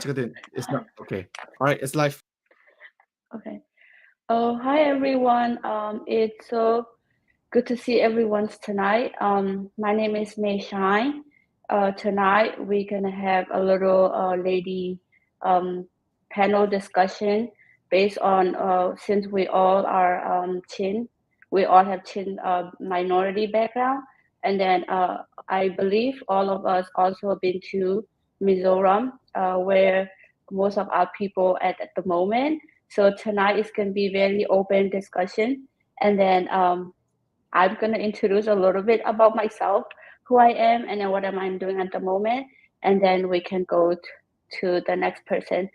It's not okay. All right, it's live. Okay. Oh, hi everyone. It's so good to see everyone tonight. My name is May Shine. Tonight we're gonna have a little lady um, panel discussion based on since we all are Chin, we all have Chin minority background, and then I believe all of us also been to Mizoram, where most of our people at the moment. So tonight is gonna be very open discussion, and then I'm going to introduce a little bit about myself, who I am, and then what am I doing at the moment, and then we can go to the next person.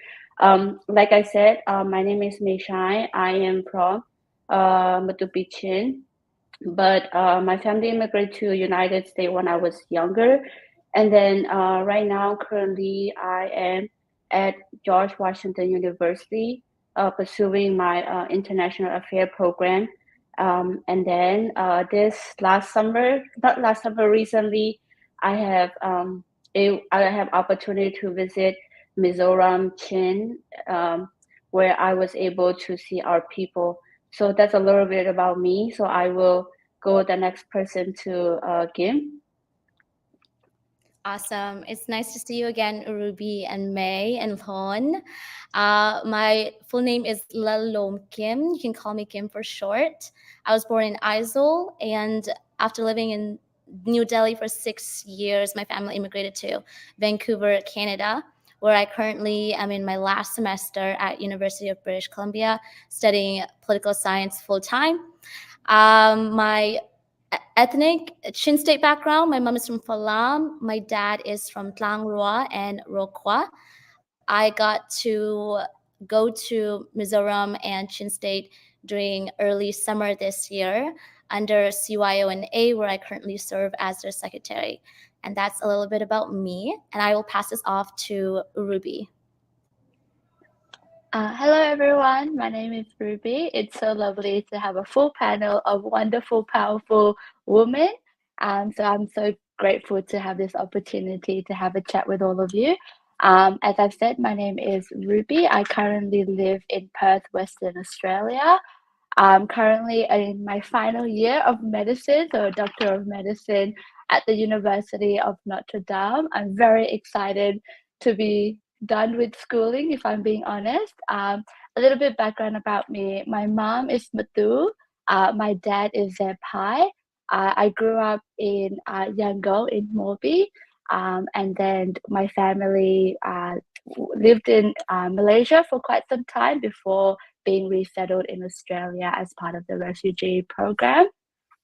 Like I said, my name is Mei Shai. I am from Matupichin, but my family immigrated to United States when I was younger, and then right now, currently, I am at George Washington University, pursuing my international affair program. And then this last summer, not last summer, recently, I have I have opportunity to visit Mizoram, Chin, where I was able to see our people. So that's a little bit about me. So I will go the next person to Kim. Awesome. It's nice to see you again, Ruby and May and Lon. My full name is Lal Lawm Kim. You can call me Kim for short. I was born in Aizawl, and after living in New Delhi for 6 years, my family immigrated to Vancouver, Canada, where I currently am in my last semester at University of British Columbia, studying political science full-time. My ethnic Chin State background. My mom is from Falam. My dad is from Tlang Roa and Rokwa. I got to go to Mizoram and Chin State during early summer this year under CYONA, where I currently serve as their secretary. And that's a little bit about me. And I will pass this off to Ruby. Hello everyone, my name is Ruby. It's so lovely to have a full panel of wonderful, powerful women. So I'm so grateful to have this opportunity to have a chat with all of you. As I've said, my name is Ruby. I currently live in Perth, Western Australia. I'm currently in my final year of medicine, so a Doctor of Medicine at the University of Notre Dame. I'm very excited to be done with schooling, if I'm being honest. A little bit background about me. My mom is Matu. My dad is Zepai. I grew up in Yangon in Morbi. And then my family lived in Malaysia for quite some time before being resettled in Australia as part of the refugee program.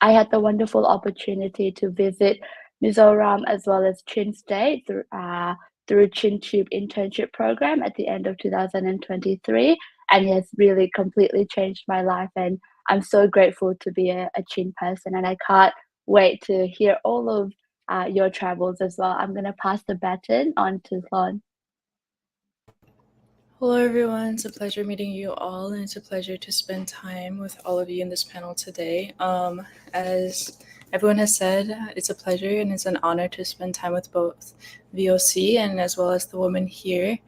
I had the wonderful opportunity to visit Mizoram as well as Chin State through Chin Tube internship program at the end of 2023, and it has really completely changed my life. And I'm so grateful to be a Chin person, and I can't wait to hear all of your travels as well. I'm going to pass the baton on to Thon. Hello everyone, it's a pleasure meeting you all, and it's a pleasure to spend time with all of you in this panel today. As everyone has said, it's a pleasure and it's an honor to spend time with both VOC and as well as the women here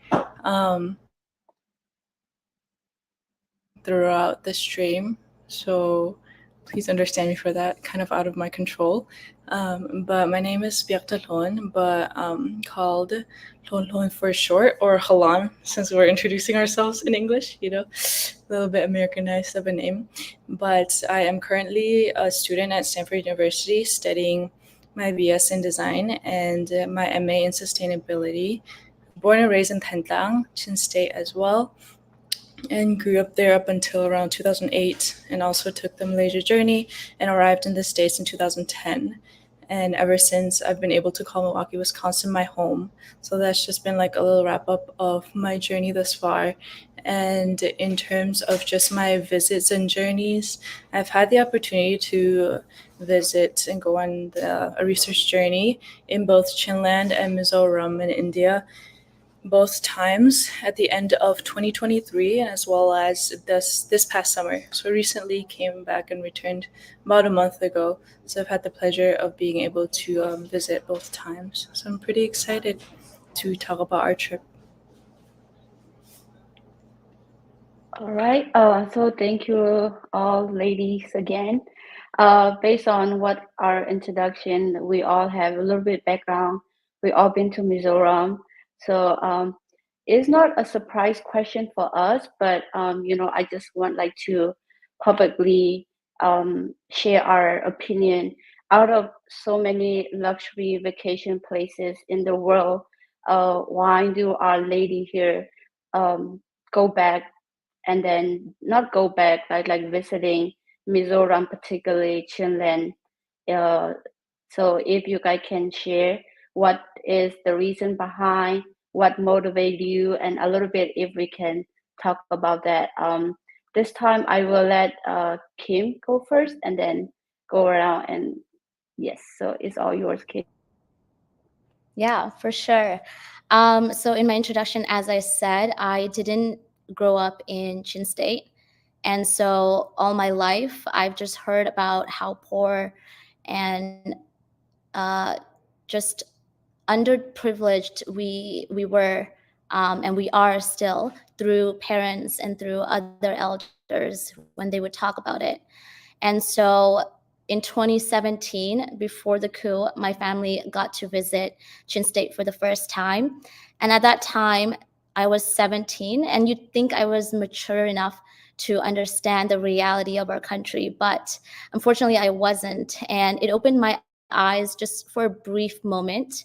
throughout the stream. So please understand me for that, kind of out of my control. But my name is Biak Tha Hlawn, but called Hlawn for short, or Hlawn, since we're introducing ourselves in English, a little bit Americanized of a name. But I am currently a student at Stanford University studying my BS in design and my MA in sustainability. Born and raised in Thentlang, Chin State as well, and grew up there up until around 2008, and also took the Malaysia journey and arrived in the States in 2010. And ever since, I've been able to call Milwaukee, Wisconsin my home. So that's just been like a little wrap up of my journey thus far. And in terms of just my visits and journeys, I've had the opportunity to visit and go on a research journey in both ChinLand and Mizoram in India, both times at the end of 2023 and as well as this past summer. So recently came back and returned about a month ago. So I've had the pleasure of being able to visit both times. So I'm pretty excited to talk about our trip. All right. So thank you all ladies again. Based on what our introduction, we all have a little bit background. We all been to Mizoram. So it's not a surprise question for us, but I just want like to publicly share our opinion. Out of so many luxury vacation places in the world, why do our lady here go back and then not go back, like visiting Mizoram, particularly ChinLand. Uh, so if you guys can share what is the reason behind, what motivated you, and a little bit if we can talk about that. This time I will let Kim go first and then go around and yes, so it's all yours, Kim. Yeah, for sure. So in my introduction, as I said, I didn't grow up in Chin State. And so all my life, I've just heard about how poor and just underprivileged we were and we are still through parents and through other elders when they would talk about it. And so in 2017, before the coup, my family got to visit Chin State for the first time. And at that time, I was 17, and you'd think I was mature enough to understand the reality of our country. But unfortunately, I wasn't. And it opened my eyes just for a brief moment,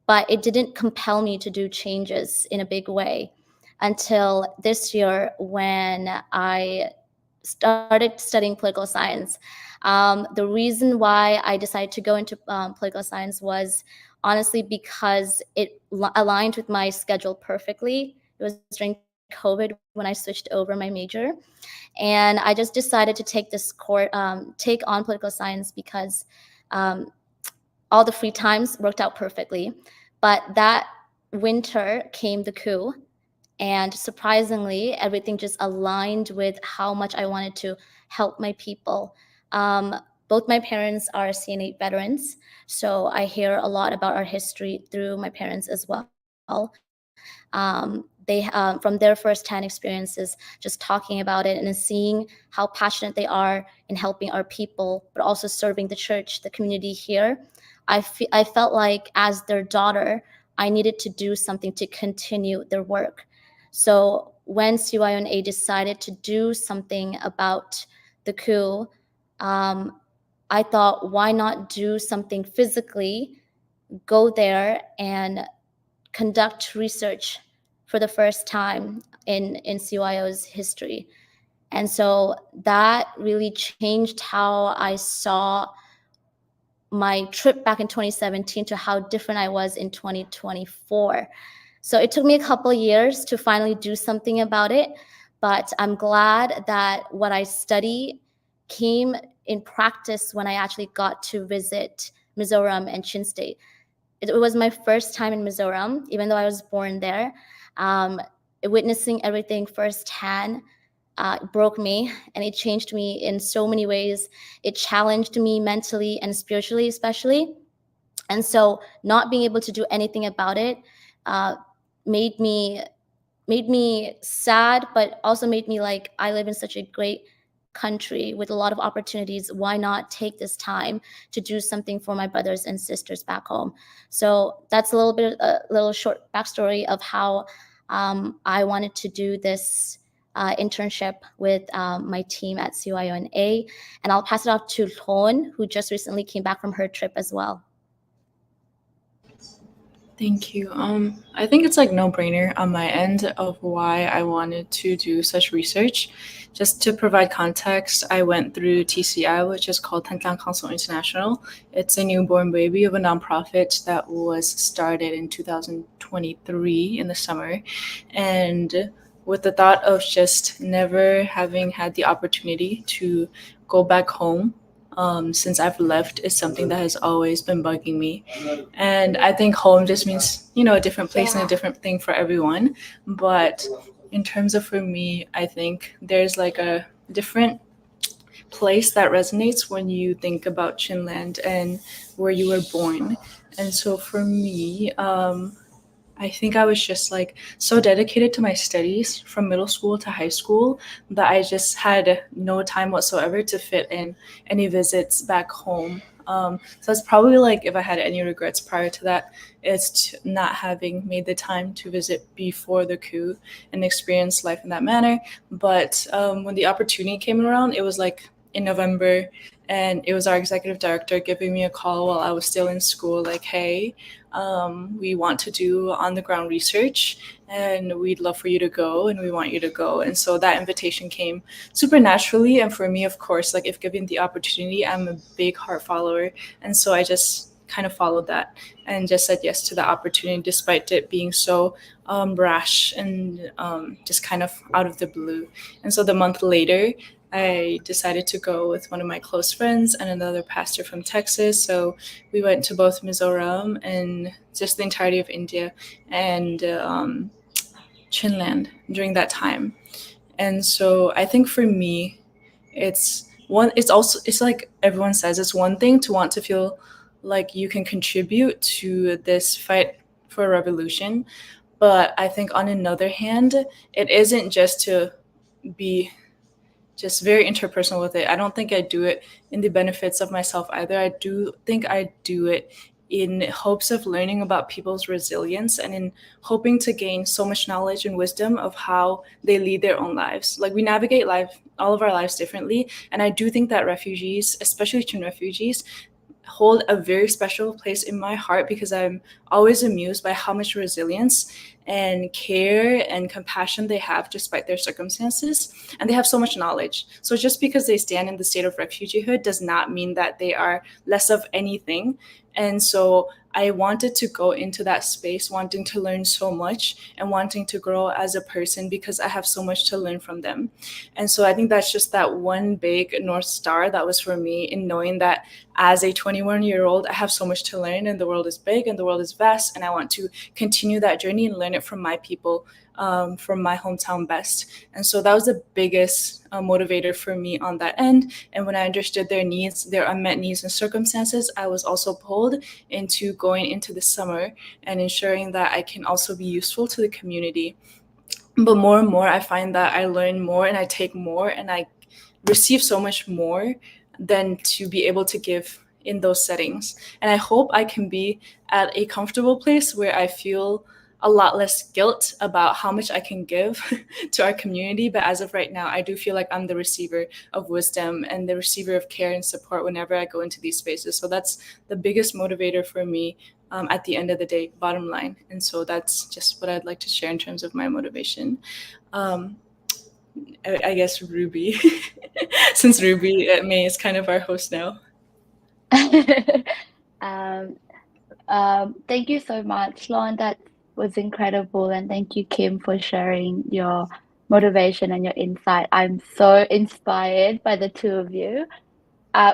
but it didn't compel me to do changes in a big way until this year when I started studying political science. The reason why I decided to go into political science was honestly because it aligned with my schedule perfectly. It was during COVID when I switched over my major. And I just decided to take this course, take on political science because all the free times worked out perfectly. But that winter came the coup. And surprisingly, everything just aligned with how much I wanted to help my people. Both my parents are CNA veterans, so I hear a lot about our history through my parents as well. They from their firsthand experiences, just talking about it and seeing how passionate they are in helping our people, but also serving the church, the community here. I felt like as their daughter, I needed to do something to continue their work. So when CYONA decided to do something about the coup, I thought, why not do something physically, go there and conduct research for the first time in CYO's history. And so that really changed how I saw my trip back in 2017 to how different I was in 2024. So it took me a couple years to finally do something about it, but I'm glad that what I study came in practice when I actually got to visit Mizoram and Chin State. It was my first time in Mizoram, even though I was born there. Witnessing everything firsthand broke me, and it changed me in so many ways. It challenged me mentally and spiritually, especially. And so not being able to do anything about it made me sad, but also made me like, I live in such a great country with a lot of opportunities. Why not take this time to do something for my brothers and sisters back home? So that's a little short backstory of how I wanted to do this internship with my team at CYONA. And I'll pass it off to Hlawn, who just recently came back from her trip as well. Thank you. I think it's like no-brainer on my end of why I wanted to do such research. Just to provide context, I went through TCI, which is called Tentang Council International. It's a newborn baby of a nonprofit that was started in 2023 in the summer. And with the thought of just never having had the opportunity to go back home since I've left is something that has always been bugging me. And I think home just means, a different place and a different thing for everyone. But in terms of for me, I think there's like a different place that resonates when you think about ChinLand and where you were born. And so for me, I think I was just like so dedicated to my studies from middle school to high school that I just had no time whatsoever to fit in any visits back home. So that's probably like, if I had any regrets prior to that, it's not having made the time to visit before the coup and experience life in that manner. But when the opportunity came around, it was like in November, and it was our executive director giving me a call while I was still in school, like, hey, we want to do on the ground research and we'd love for you to go and we want you to go. And so that invitation came super naturally. And for me, of course, like if given the opportunity, I'm a big heart follower. And so I just kind of followed that and just said yes to the opportunity, despite it being so rash and just kind of out of the blue. And so the month later, I decided to go with one of my close friends and another pastor from Texas. So we went to both Mizoram and just the entirety of India and ChinLand during that time. And so I think for me, it's like everyone says, it's one thing to want to feel like you can contribute to this fight for a revolution. But I think on another hand, it isn't just to be just very interpersonal with it. I don't think I do it in the benefits of myself either. I do think I do it in hopes of learning about people's resilience and in hoping to gain so much knowledge and wisdom of how they lead their own lives. Like we navigate all of our lives differently. And I do think that refugees, especially Chin refugees, hold a very special place in my heart because I'm always amused by how much resilience and care and compassion they have despite their circumstances. And they have so much knowledge. So just because they stand in the state of refugeehood does not mean that they are less of anything. And so I wanted to go into that space, wanting to learn so much and wanting to grow as a person because I have so much to learn from them. And so I think that's just that one big North Star that was for me in knowing that as a 21-year-old, I have so much to learn and the world is big and the world is vast. And I want to continue that journey and learn it from my people, from my hometown best. And so that was the biggest motivator for me on that end. And when I understood their needs, their unmet needs and circumstances, I was also pulled into going into the summer and ensuring that I can also be useful to the community. But more and more, I find that I learn more and I take more and I receive so much more than to be able to give in those settings. And I hope I can be at a comfortable place where I feel a lot less guilt about how much I can give to our community. But as of right now, I do feel like I'm the receiver of wisdom and the receiver of care and support whenever I go into these spaces. So that's the biggest motivator for me at the end of the day, bottom line. And so that's just what I'd like to share in terms of my motivation. I guess Ruby, since Ruby May is kind of our host now. Thank you so much, Lawn. That was incredible. And thank you, Kim, for sharing your motivation and your insight. I'm so inspired by the two of you.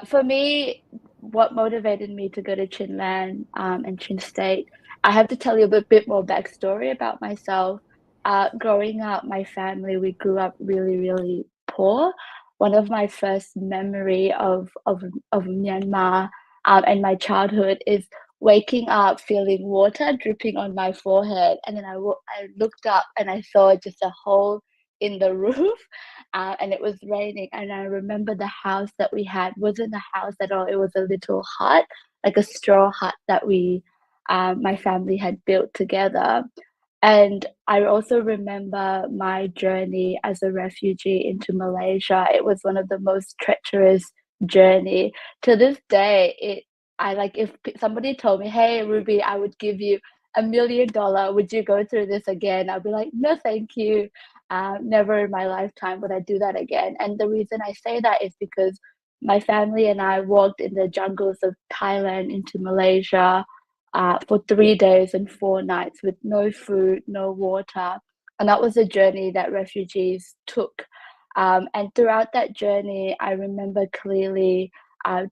For me, what motivated me to go to ChinLand and Chin State, I have to tell you a bit more backstory about myself. Growing up, my family, we grew up really, really poor. One of my first memory of Myanmar and my childhood is waking up feeling water dripping on my forehead, and then I looked up and I saw just a hole in the roof, and it was raining. And I remember the house that we had wasn't a house at all. It was a little hut, like a straw hut that we, my family had built together. And I also remember my journey as a refugee into Malaysia. It was one of the most treacherous journey. To this day, if somebody told me, "Hey, Ruby, I would give you $1 million. Would you go through this again?" I'd be like, "No, thank you. Never in my lifetime would I do that again." And the reason I say that is because my family and I walked in the jungles of Thailand into Malaysia for 3 days and 4 nights with no food, no water. And that was a journey that refugees took. And throughout that journey, I remember clearly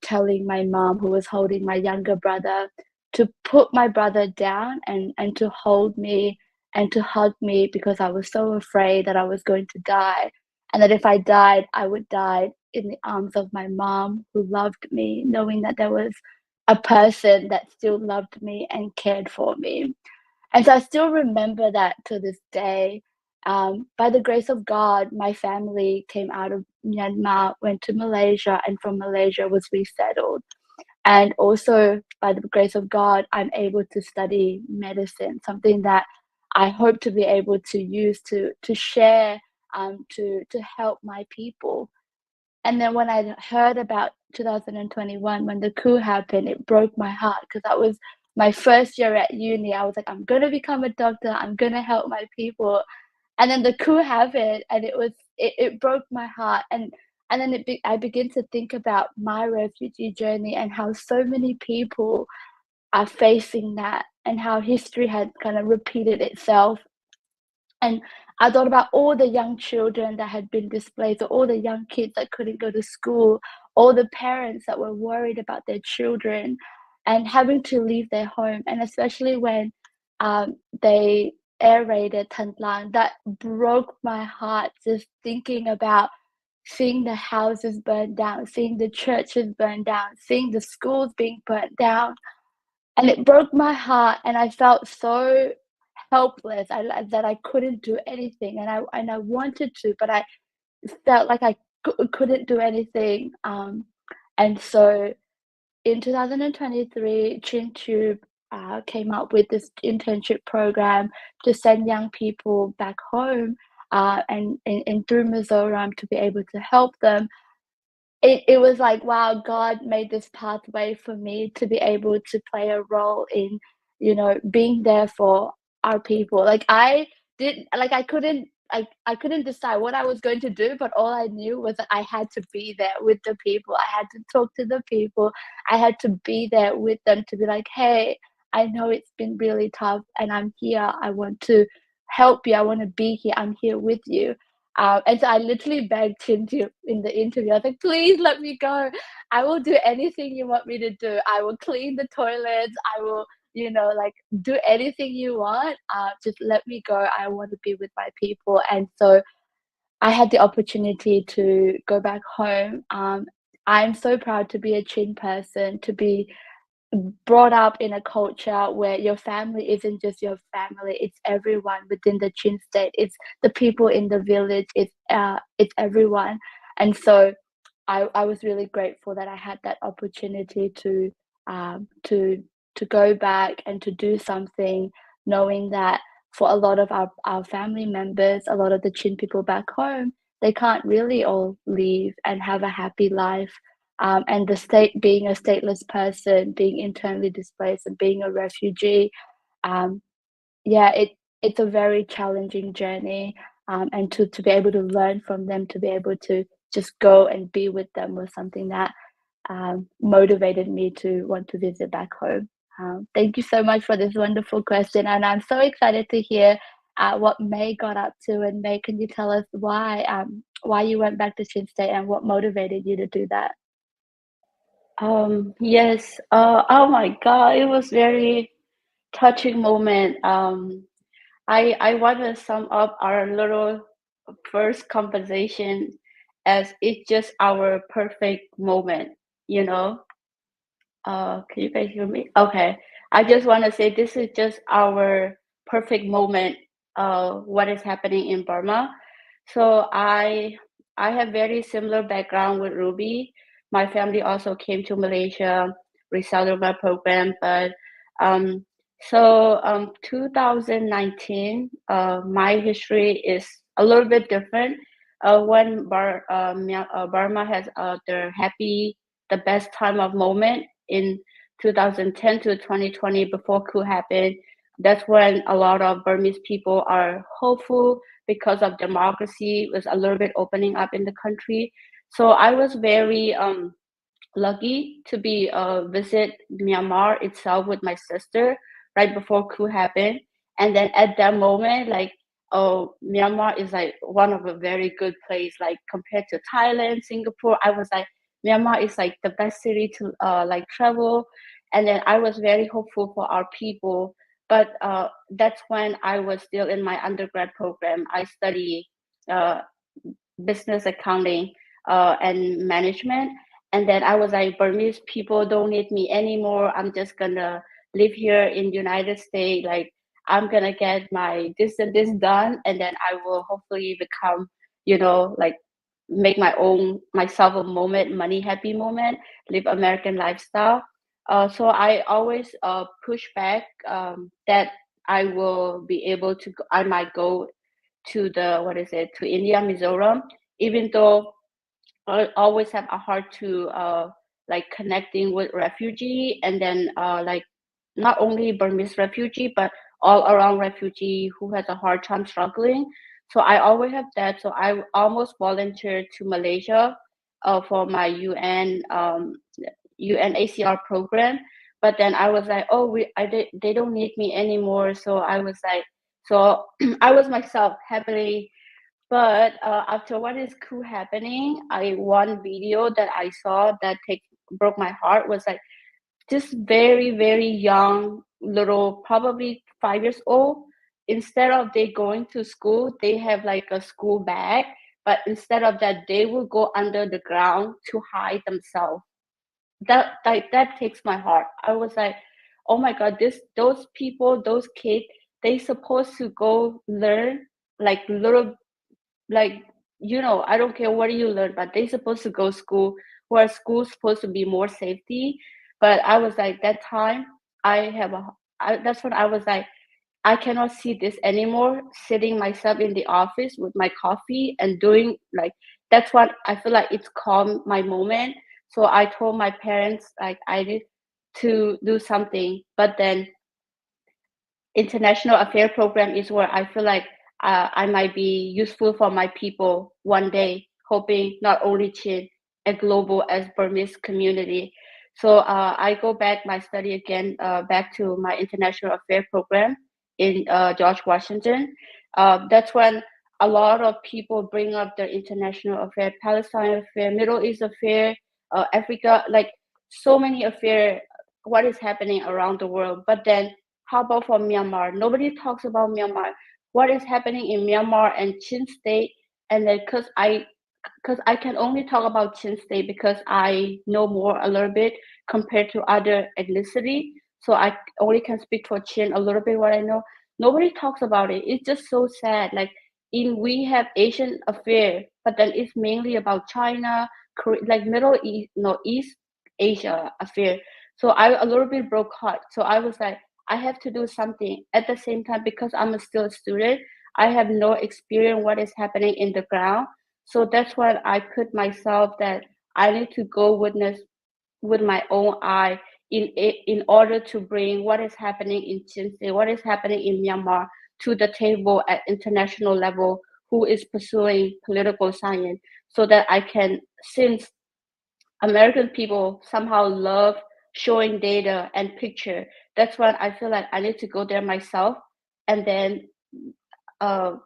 telling my mom, who was holding my younger brother, to put my brother down and to hold me and to hug me, because I was so afraid that I was going to die. And that if I died, I would die in the arms of my mom, who loved me, knowing that there was a person that still loved me and cared for me. And so I still remember that to this day. By the grace of God, my family came out of Myanmar, went to Malaysia, and from Malaysia was resettled. And also, by the grace of God, I'm able to study medicine, something that I hope to be able to use to share, to help my people. And then when I heard about 2021, when the coup happened, it broke my heart, because that was my first year at uni. I was like, I'm going to become a doctor. I'm going to help my people. And then the coup happened, and it broke my heart. And then I began to think about my refugee journey and how so many people are facing that, and how history had kind of repeated itself. And I thought about all the young children that had been displaced, or all the young kids that couldn't go to school, all the parents that were worried about their children and having to leave their home. And especially when they air raided Tha Hlawn, that broke my heart, just thinking about seeing the houses burned down, seeing the churches burned down, seeing the schools being burnt down. And it broke my heart, and I felt so helpless that I couldn't do anything, and I wanted to, but I felt like I couldn't do anything. And so in 2023, ChinTube came up with this internship program to send young people back home, and through Mizoram to be able to help them. It was like, wow, God made this pathway for me to be able to play a role in, being there for our people. Like I couldn't decide what I was going to do, but all I knew was that I had to be there with the people. I had to talk to the people. I had to be there with them to be like, hey, I know it's been really tough, and I'm here. I want to help you. I want to be here. I'm here with you. And so I literally begged him to in the interview. I was like, please let me go. I will do anything you want me to do. I will clean the toilets. I will, do anything you want. Just let me go. I want to be with my people. And so I had the opportunity to go back home. I'm so proud to be a Chin person, to be brought up in a culture where your family isn't just your family, it's everyone within the Chin state, it's the people in the village, it's everyone. And so I was really grateful that I had that opportunity to go back and to do something, knowing that for a lot of our family members, a lot of the Chin people back home, they can't really all leave and have a happy life. And the state, being a stateless person, being internally displaced, and being a refugee, it's a very challenging journey. And to be able to learn from them, to be able to just go and be with them, was something that motivated me to want to visit back home. Thank you so much for this wonderful question, and I'm so excited to hear what May got up to. And May, can you tell us why you went back to Chin State and what motivated you to do that? Yes. Oh my God, it was very touching moment. I want to sum up our little first conversation as it's just our perfect moment, Can you guys hear me? Okay. I just want to say this is just our perfect moment, what is happening in Burma. So I have very similar background with Ruby. My family also came to Malaysia, resettled my program, but 2019, my history is a little bit different. When Burma has the best time of moment in 2010 to 2020, before coup happened. That's when a lot of Burmese people are hopeful because of democracy was a little bit opening up in the country. So I was very lucky to be visit Myanmar itself with my sister right before coup happened. And then at that moment, Myanmar is like one of a very good place, like compared to Thailand, Singapore. I was like, Myanmar is like the best city to travel. And then I was very hopeful for our people. But that's when I was still in my undergrad program. I study business accounting and management. And then I was like, Burmese people don't need me anymore. I'm just gonna live here in the United States. Like I'm gonna get my this and this done, and then I will hopefully become, like make myself a money happy moment, live American lifestyle. So I always push back that I will be able to. I might go to to India, Mizoram, even though I always have a hard to like connecting with refugee, and then like not only Burmese refugee but all around refugee who has a hard time struggling. So I always have that. So I almost volunteered to Malaysia for my UNHCR program, but then I was like, oh, they don't need me anymore. So I was like, so I was myself happily. But after what is cool happening, one video that I saw that broke my heart was like just very very young little, probably 5 years old. Instead of they going to school, they have like a school bag, but instead of that, they will go under the ground to hide themselves. That takes my heart. I was like, oh my god, those people, those kids, they supposed to go learn like little, like, I don't care what you learn, but they supposed to go school, where school's supposed to be more safety. But I was like, that time that's when I was like, I cannot see this anymore, sitting myself in the office with my coffee and doing like, that's what I feel like it's called my moment. So I told my parents like I need to do something. But then international affair program is where I feel like I might be useful for my people one day, hoping not only Chin, a global as Burmese community. So I go back my study again, back to my international affair program in George Washington. That's when a lot of people bring up the international affair, Palestine affair, Middle East affair, Africa, like so many affair, what is happening around the world. But then how about for Myanmar? Nobody talks about Myanmar. What is happening in Myanmar and Chin State? And then because I can only talk about Chin State because I know more a little bit compared to other ethnicity. So I only can speak for Chin a little bit what I know. Nobody talks about it. It's just so sad. Like we have Asian affair, but then it's mainly about China, Korea, like Middle East, no, East Asia affair. So I a little bit broke heart. So I was like, I have to do something at the same time because I'm still a student. I have no experience what is happening in the ground. So that's why I put myself that I need to go witness with my own eye in order to bring what is happening in Chinese, what is happening in Myanmar to the table at international level, who is pursuing political science, so that I can, since American people somehow love showing data and picture. That's why I feel like I need to go there myself and then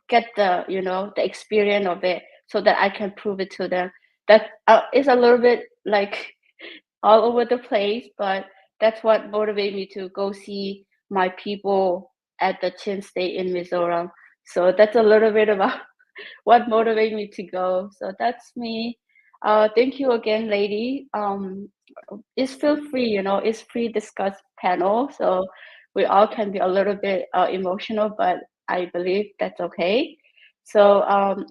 get the experience of it so that I can prove it to them. That is a little bit like all over the place, but that's what motivated me to go see my people at the Chin State in Mizoram. So that's a little bit about what motivated me to go. So that's me. Thank you again, lady. It's feel free, it's free discuss panel. So we all can be a little bit emotional, but I believe that's okay. So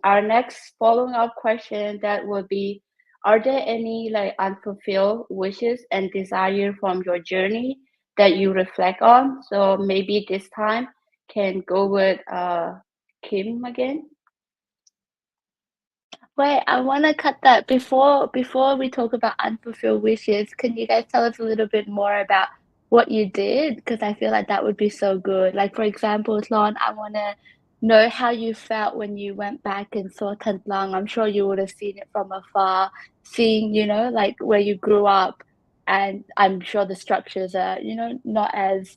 our next following up question that would be, are there any like unfulfilled wishes and desire from your journey that you reflect on? So maybe this time can go with Kim again. Wait, I want to cut that before we talk about unfulfilled wishes. Can you guys tell us a little bit more about what you did? Because I feel like that would be so good. Like, for example, Hlawn, I want to know how you felt when you went back and saw Tha Hlawn. I'm sure you would have seen it from afar, seeing, like where you grew up. And I'm sure the structures are, not as,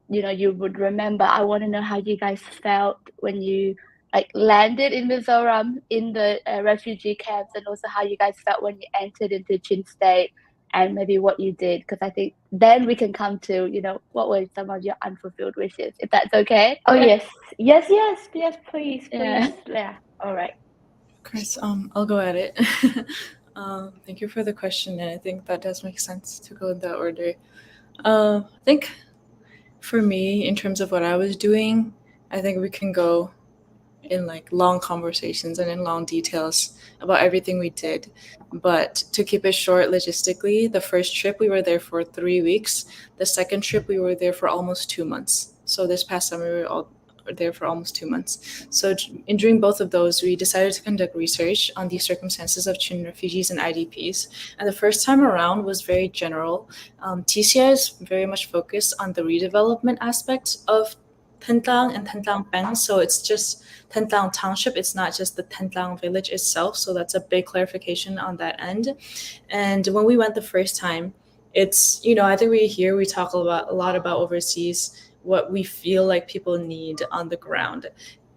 you would remember. I want to know how you guys felt when you like landed in Mizoram in the refugee camps, and also how you guys felt when you entered into Chin State, and maybe what you did, because I think then we can come to what were some of your unfulfilled wishes, if that's okay. Oh yes, please. Yeah. All right. Of course, I'll go at it. Thank you for the question, and I think that does make sense to go in that order. I think For me, in terms of what I was doing, I think we can go in like long conversations and in long details about everything we did. But to keep it short logistically, the first trip we were there for 3 weeks. The second trip we were there for almost 2 months. So this past summer we were all there for almost 2 months. So during both of those, we decided to conduct research on the circumstances of Chin refugees and IDPs. And the first time around was very general. TCI is very much focused on the redevelopment aspect of Tentang and Tentang Peng. So it's just Tentang Township. It's not just the Tentang village itself. So that's a big clarification on that end. And when we went the first time, it's, I think we talk a lot about overseas, what we feel like people need on the ground.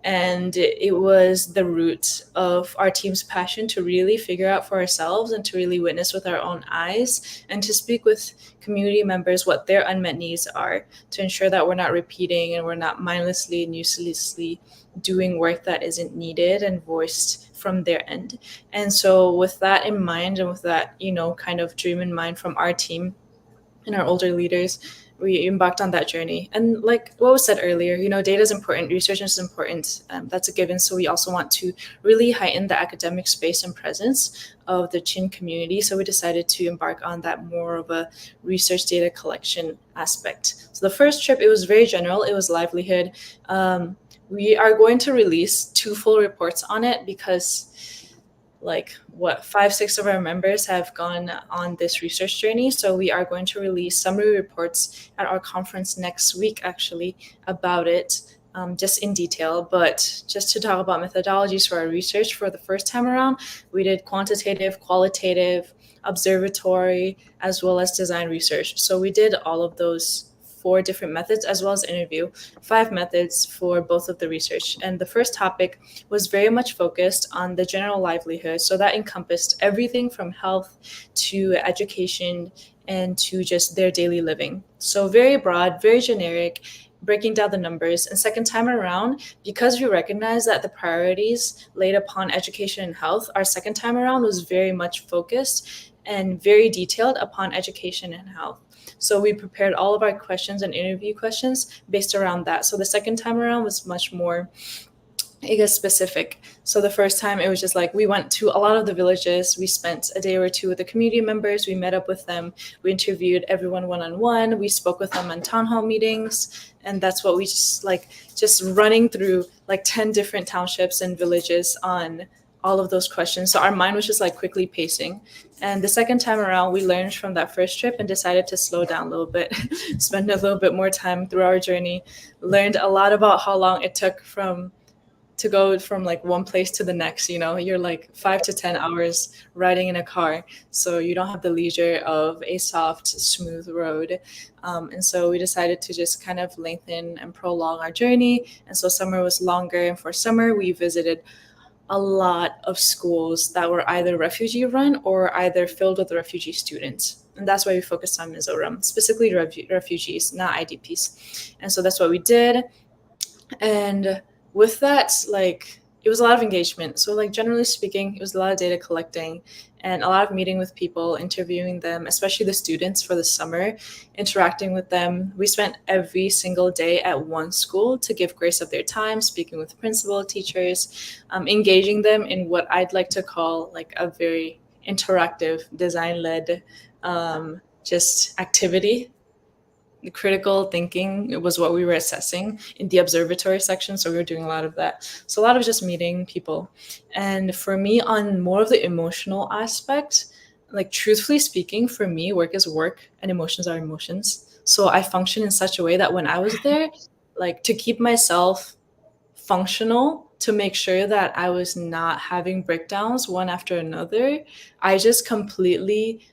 And it was the root of our team's passion to really figure out for ourselves and to really witness with our own eyes and to speak with community members what their unmet needs are, to ensure that we're not repeating and we're not mindlessly and uselessly doing work that isn't needed and voiced from their end. And so with that in mind and with that, kind of dream in mind from our team and our older leaders, we embarked on that journey. And like what was said earlier, data is important, research is important. That's a given. So we also want to really heighten the academic space and presence of the Chin community. So we decided to embark on that more of a research data collection aspect. So the first trip, it was very general. It was livelihood. We are going to release 2 full reports on it because 5-6 of our members have gone on this research journey. So we are going to release summary reports at our conference next week, actually, about it, just in detail. But just to talk about methodologies for our research for the first time around, we did quantitative, qualitative, observatory, as well as design research. So we did all of those 4 different methods, as well as interview, 5 methods for both of the research. And the first topic was very much focused on the general livelihood. So that encompassed everything from health to education and to just their daily living. So very broad, very generic, breaking down the numbers. And second time around, because we recognize that the priorities laid upon education and health, our second time around was very much focused and very detailed upon education and health. So we prepared all of our questions and interview questions based around that. So the second time around was much more, specific. So the first time it was just we went to a lot of the villages. We spent a day or 2 with the community members. We met up with them. We interviewed everyone one-on-one. We spoke with them on town hall meetings. And that's what we just running through 10 different townships and villages on all of those questions. So our mind was just quickly pacing. And the second time around, we learned from that first trip and decided to slow down a little bit, spend a little bit more time through our journey, learned a lot about how long it took to go from one place to the next. You're 5 to 10 hours riding in a car. So you don't have the leisure of a soft, smooth road. And so we decided to just kind of lengthen and prolong our journey. And so summer was longer. And for summer, we visited a lot of schools that were either refugee run or either filled with refugee students. And that's why we focused on Mizoram, specifically refugees, not IDPs. And so that's what we did. And with that, it was a lot of engagement. So generally speaking, it was a lot of data collecting and a lot of meeting with people, interviewing them, especially the students for the summer, interacting with them. We spent every single day at one school to give grace of their time, speaking with principal, teachers, engaging them in what I'd like to call a very interactive, design-led just activity. The critical thinking was what we were assessing in the observatory section. So we were doing a lot of that. So a lot of just meeting people. And for me, on more of the emotional aspect, truthfully speaking, for me, work is work and emotions are emotions. So I function in such a way that when I was there, to keep myself functional, to make sure that I was not having breakdowns one after another, I just completely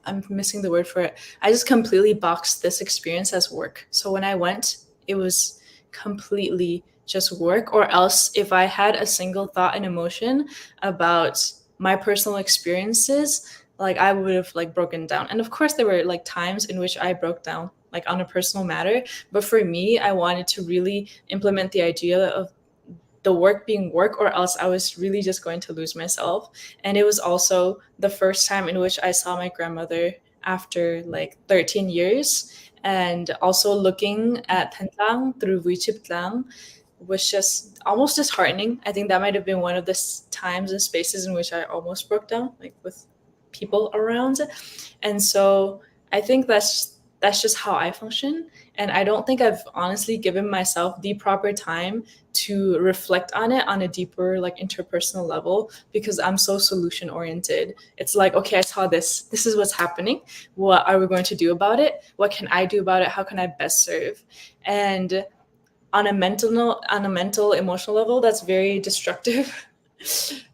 I'm missing the word for it. I just completely boxed this experience as work. So when I went, it was completely just work, or else if I had a single thought and emotion about my personal experiences, I would have broken down. And of course there were times in which I broke down on a personal matter. But for me, I wanted to really implement the idea of the work being work, or else I was really just going to lose myself. And it was also the first time in which I saw my grandmother after like 13 years. And also looking at Thantlang through Vichiptlang was just almost disheartening. I think that might have been one of the times and spaces in which I almost broke down, like with people around. And so I think that's just how I function. And I don't think I've honestly given myself the proper time to reflect on it on a deeper, like interpersonal level, because I'm so solution oriented. It's like, okay, I saw this. This is what's happening. What are we going to do about it? What can I do about it? How can I best serve? And on a mental, emotional level, that's very destructive.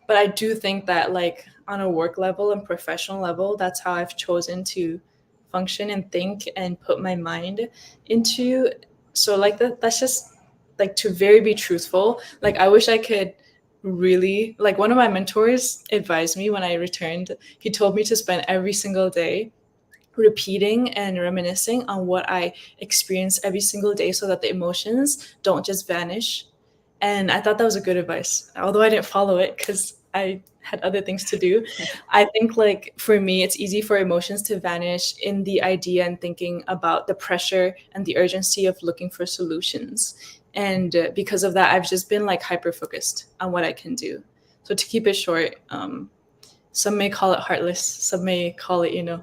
But I do think that, like, on a work level and professional level, that's how I've chosen to function and think and put my mind into. So like that's just like to very be truthful. Like I wish I could really, like, one of my mentors advised me when I returned. He told me to spend every single day repeating and reminiscing on what I experience every single day so that the emotions don't just vanish. And I thought that was a good advice, although I didn't follow it because I had other things to do. I think, like, for me, it's easy for emotions to vanish in the idea and thinking about the pressure and the urgency of looking for solutions. And because of that, I've just been like hyper focused on what I can do. So to keep it short, some may call it heartless, some may call it,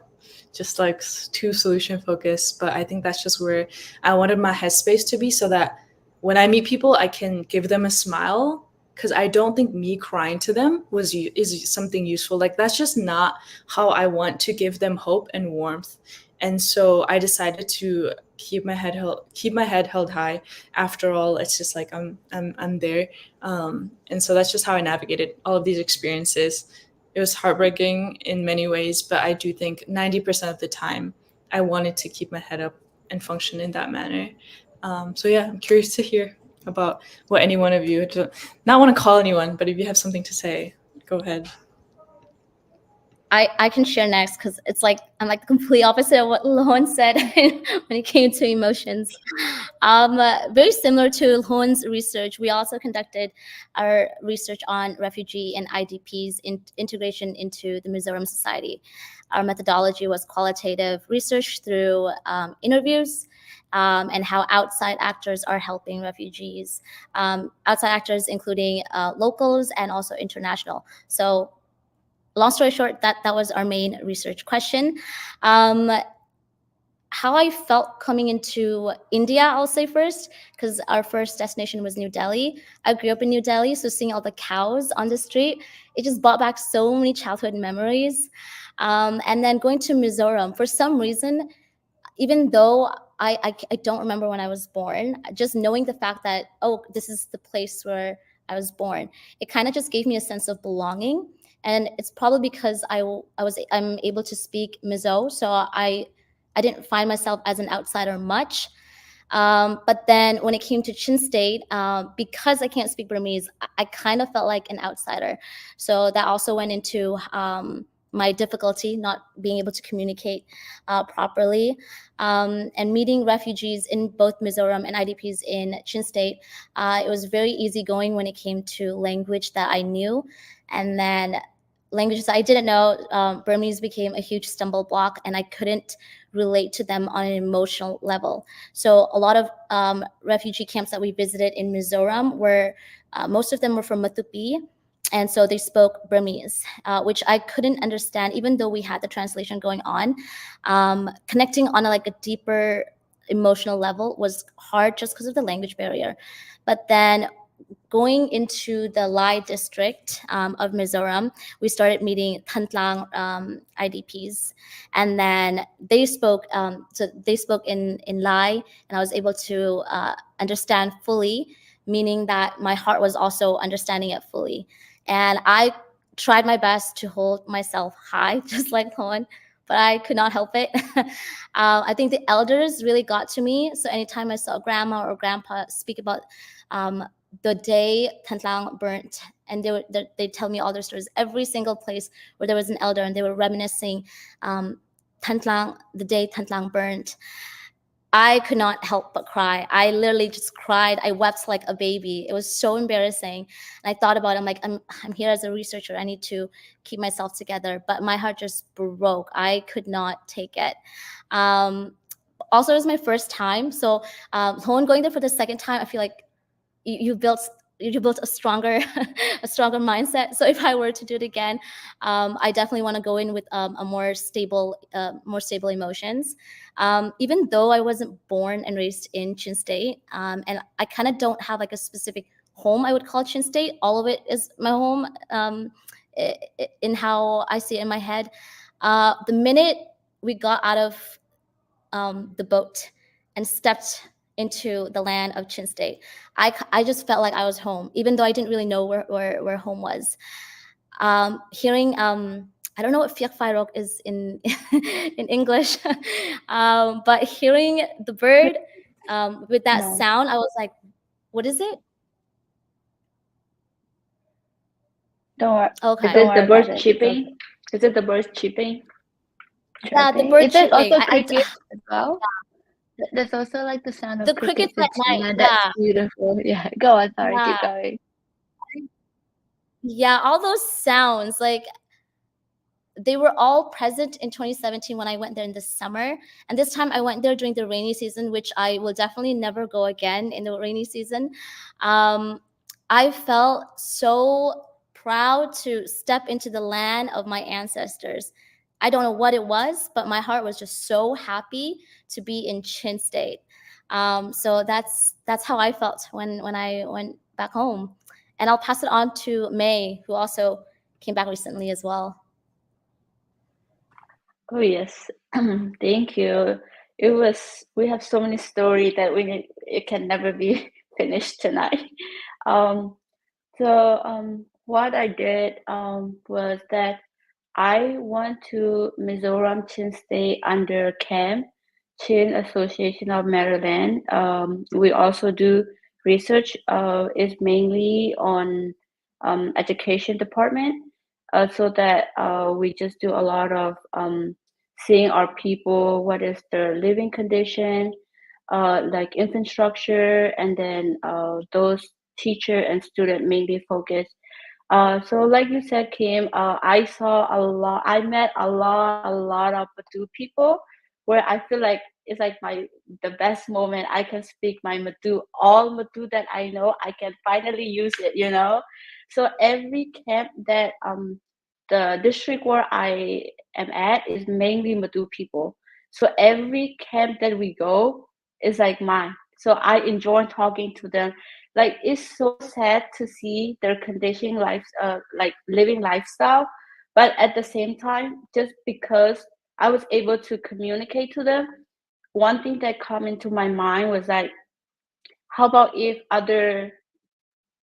just like too solution focused. But I think that's just where I wanted my headspace to be, so that when I meet people, I can give them a smile, because I don't think me crying to them is something useful. Like, that's just not how I want to give them hope and warmth. And so I decided to keep my head held high. After all, it's just like I'm there, and so that's just how I navigated all of these experiences. It was heartbreaking in many ways, but I do think 90% of the time I wanted to keep my head up and function in that manner. So yeah, I'm curious to hear about what any one of you, not want to call anyone, but if you have something to say, go ahead. I can share next, because it's like I'm like the complete opposite of what Lawon said when it came to emotions. Very similar to Lawon's research, we also conducted our research on refugee and IDPs integration into the Mizoram society. Our methodology was qualitative research through interviews, and how outside actors are helping refugees. Outside actors including locals and also international. So long story short, that was our main research question. How I felt coming into India, I'll say first, because our first destination was New Delhi. I grew up in New Delhi, so seeing all the cows on the street, it just brought back so many childhood memories. And then going to Mizoram, for some reason, even though I don't remember when I was born, just knowing the fact that, oh, this is the place where I was born, it kind of just gave me a sense of belonging. And it's probably because I'm able to speak Mizo, so I didn't find myself as an outsider much. But then when it came to Chin State, because I can't speak Burmese, I kind of felt like an outsider. So that also went into my difficulty not being able to communicate properly. And meeting refugees in both Mizoram and IDPs in Chin State, it was very easygoing when it came to language that I knew. And then languages I didn't know, Burmese became a huge stumble block, and I couldn't relate to them on an emotional level. So a lot of refugee camps that we visited in Mizoram were, most of them were from Matupi, and so they spoke Burmese, which I couldn't understand, even though we had the translation going on. Connecting on a deeper emotional level was hard just because of the language barrier. But then going into the Lai district of Mizoram, we started meeting Thantlang IDPs, and then they spoke. So they spoke in Lai, and I was able to understand fully, meaning that my heart was also understanding it fully. And I tried my best to hold myself high, just like Lawon, but I could not help it. I think the elders really got to me. So anytime I saw grandma or grandpa speak about the day Thantlang burnt, and they tell me all their stories. Every single place where there was an elder and they were reminiscing Thantlang, the day Thantlang burnt, I could not help but cry. I literally just cried. I wept like a baby. It was so embarrassing. And I thought about it. I'm like, I'm here as a researcher. I need to keep myself together. But my heart just broke. I could not take it. Also, it was my first time. So going there for the second time, I feel like you built a stronger a stronger mindset. So if I were to do it again, I definitely want to go in with a more stable emotions. Even though I wasn't born and raised in Chin State, and I kind of don't have like a specific home I would call Chin State. All of it is my home, in how I see it in my head. The minute we got out of the boat and stepped into the land of Chin State, I just felt like I was home, even though I didn't really know where home was. Hearing, I don't know what Biak Tha Hlawn is in in English, but hearing the bird with that No. sound, I was like, what is it? Don't worry. Okay. Is it the birds chirping? Is it the birds chirping? Yeah, the bird Is there chirping. also crickets as well? There's also like the sound of The crickets crickets at in night, ChinLand. That's beautiful. Yeah, go on. Sorry, Yeah. keep going. Yeah, all those sounds, like they were all present in 2017 when I went there in the summer. And this time I went there during the rainy season, which I will definitely never go again in the rainy season. I felt so proud to step into the land of my ancestors. I don't know what it was, but my heart was just so happy to be in Chin State. So that's how I felt when I went back home. And I'll pass it on to May, who also came back recently as well. Oh yes, thank you. We have so many stories that it can never be finished tonight. What I did was that I went to Mizoram Chin State under CAM, Chin Association of Maryland. We also do research. Is mainly on education department. So that we just do a lot of seeing our people, what is their living condition, like infrastructure, and then those teacher and student mainly focus. So like you said, Kim, I met a lot of Madu people where I feel like it's like the best moment I can speak my Madu, all Madu that I know, I can finally use it, you know? So every camp that the district where I am at is mainly Madu people. So every camp that we go is like mine. So I enjoy talking to them. Like it's so sad to see their conditioning life, like living lifestyle, but at the same time, just because I was able to communicate to them, one thing that come into my mind was like, how about if other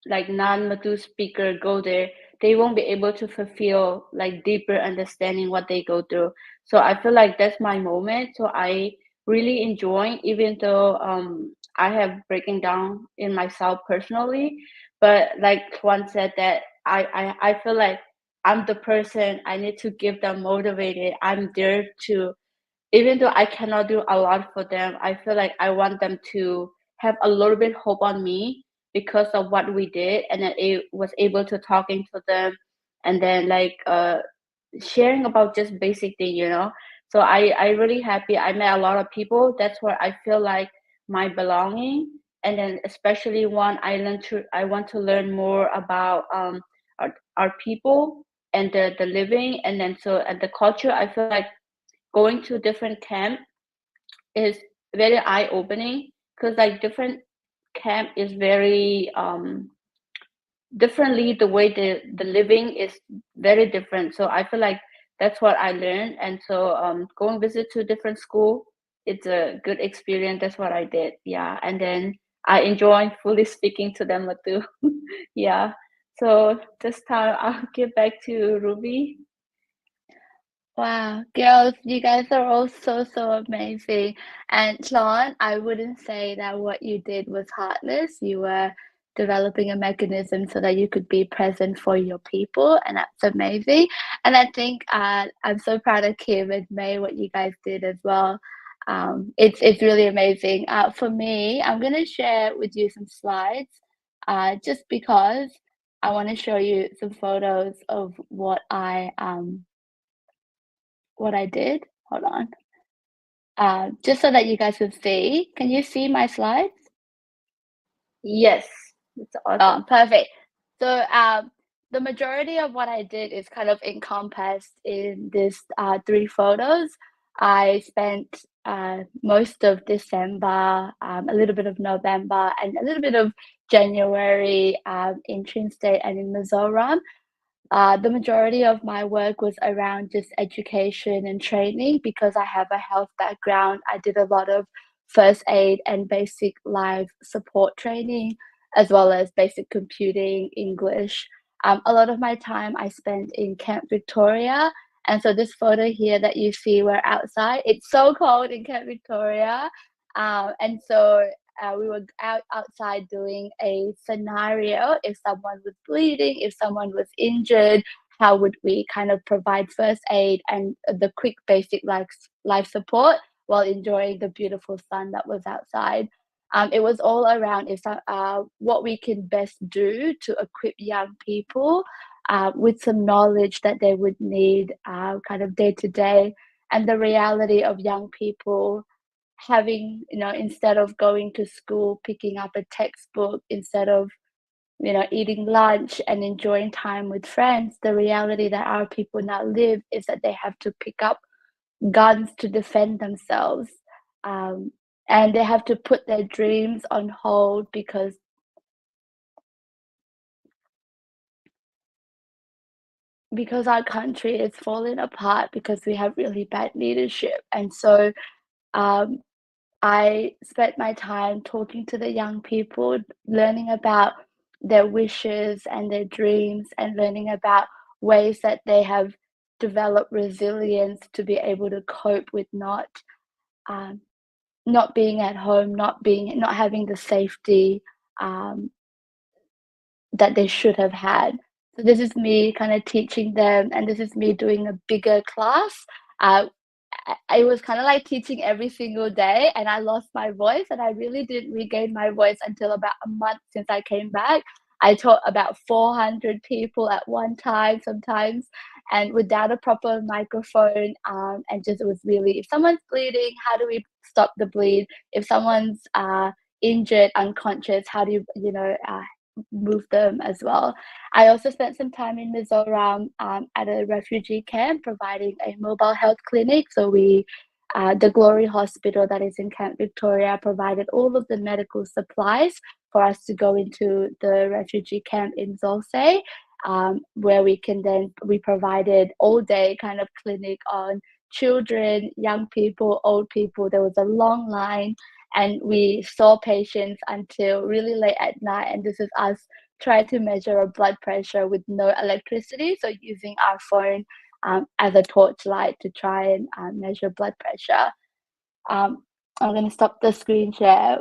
like non-Madu speaker go there, they won't be able to fulfill like deeper understanding what they go through. So I feel like that's my moment. So I really enjoy, even though I have breaking down in myself personally, but like Juan said that I feel like I'm the person I need to give them motivated. I'm there to, even though I cannot do a lot for them, I feel like I want them to have a little bit hope on me because of what we did, and then it was able to talking to them, and then like sharing about just basic thing, you know. So I really happy. I met a lot of people. That's where I feel like my belonging, and then especially one I want to learn more about our people and the living, and then so and the culture. I feel like going to different camp is very eye-opening because like different camp is very differently, the way the living is very different. So I feel like that's what I learned, and so going visit to different school, it's a good experience. That's what I did. Yeah, and then I enjoy fully speaking to them too. Yeah, so this time I'll give back to Ruby. Wow, girls, you guys are all so amazing. And Hlawn, I wouldn't say that what you did was heartless. You were developing a mechanism so that you could be present for your people, and that's amazing. And I think I'm so proud of Kim and May what you guys did as well. It's really amazing. For me, I'm going to share with you some slides just because I want to show you some photos of what I did. Hold on. Just so that you guys can see. Can you see my slides? Yes, it's awesome. Oh, perfect. So the majority of what I did is kind of encompassed in this 3 photos. I spent most of December, a little bit of November, and a little bit of January in Trin State and in Mizoram. The majority of my work was around just education and training because I have a health background. I did a lot of first aid and basic life support training, as well as basic computing, English. A lot of my time I spent in Camp Victoria. And so this photo here that you see, we're outside. It's so cold in Camp Victoria. And so we were outside doing a scenario. If someone was bleeding, if someone was injured, how would we kind of provide first aid and the quick basic life support while enjoying the beautiful sun that was outside. It was all around what we can best do to equip young people with some knowledge that they would need kind of day to day, and the reality of young people having, instead of going to school, picking up a textbook, instead of, eating lunch and enjoying time with friends, the reality that our people now live is that they have to pick up guns to defend themselves. And they have to put their dreams on hold because our country is falling apart because we have really bad leadership. And so I spent my time talking to the young people, learning about their wishes and their dreams, and learning about ways that they have developed resilience to be able to cope with not being at home, not having the safety that they should have had. So this is me kind of teaching them, and this is me doing a bigger class. I was kind of like teaching every single day, and I lost my voice, and I really didn't regain my voice until about a month since I came back. I taught about 400 people at one time sometimes, and without a proper microphone, and just it was really, if someone's bleeding, how do we stop the bleed? If someone's injured, unconscious, how do you, move them as well? I also spent some time in Mizoram at a refugee camp providing a mobile health clinic. So the Glory Hospital that is in Camp Victoria provided all of the medical supplies for us to go into the refugee camp in Zolse, where we provided all day kind of clinic on children, young people, old people. There was a long line, and we saw patients until really late at night. And this is us trying to measure a blood pressure with no electricity, so using our phone as a torchlight to try and measure blood pressure. I'm going to stop the screen share.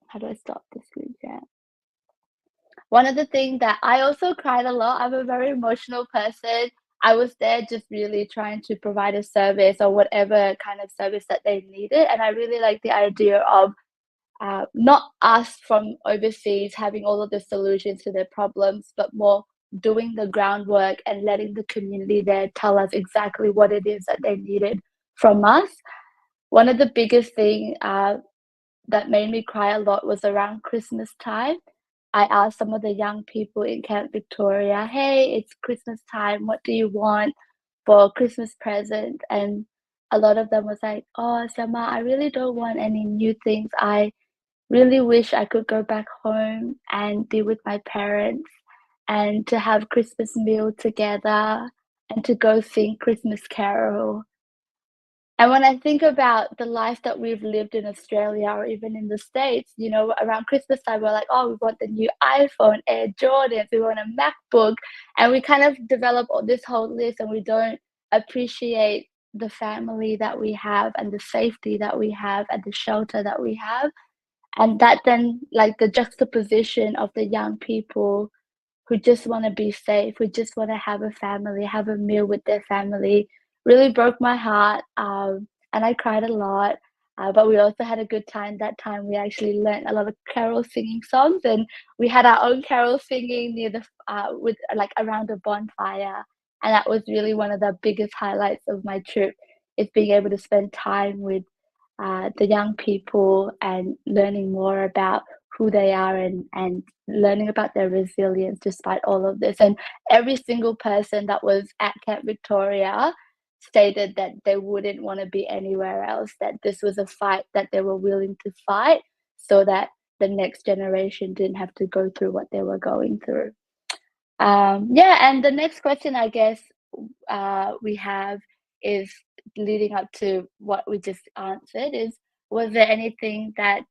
How do I stop the screen share? One of the things that I also cried a lot, I'm a very emotional person. I was there just really trying to provide a service or whatever kind of service that they needed. And I really like the idea of not us from overseas having all of the solutions to their problems, but more doing the groundwork and letting the community there tell us exactly what it is that they needed from us. One of the biggest things that made me cry a lot was around Christmas time. I asked some of the young people in Camp Victoria, hey, it's Christmas time, what do you want for Christmas present? And a lot of them was like, oh, Sama, I really don't want any new things. I really wish I could go back home and be with my parents and to have Christmas meal together and to go sing Christmas carol. And when I think about the life that we've lived in Australia or even in the States, around Christmas time, we're like, oh, we want the new iPhone, Air Jordans, we want a MacBook. And we kind of develop this whole list, and we don't appreciate the family that we have and the safety that we have and the shelter that we have. And that then, like the juxtaposition of the young people who just want to be safe, who just want to have a family, have a meal with their family, really broke my heart. And I cried a lot. But we also had a good time. That time we actually learned a lot of carol singing songs, and we had our own carol singing near the with like around a bonfire, and that was really one of the biggest highlights of my trip, is being able to spend time with the young people and learning more about who they are, and learning about their resilience despite all of this. And every single person that was at Camp Victoria stated that they wouldn't want to be anywhere else, that this was a fight that they were willing to fight so that the next generation didn't have to go through what they were going through. Yeah, and the next question I guess we have is leading up to what we just answered is, was there anything that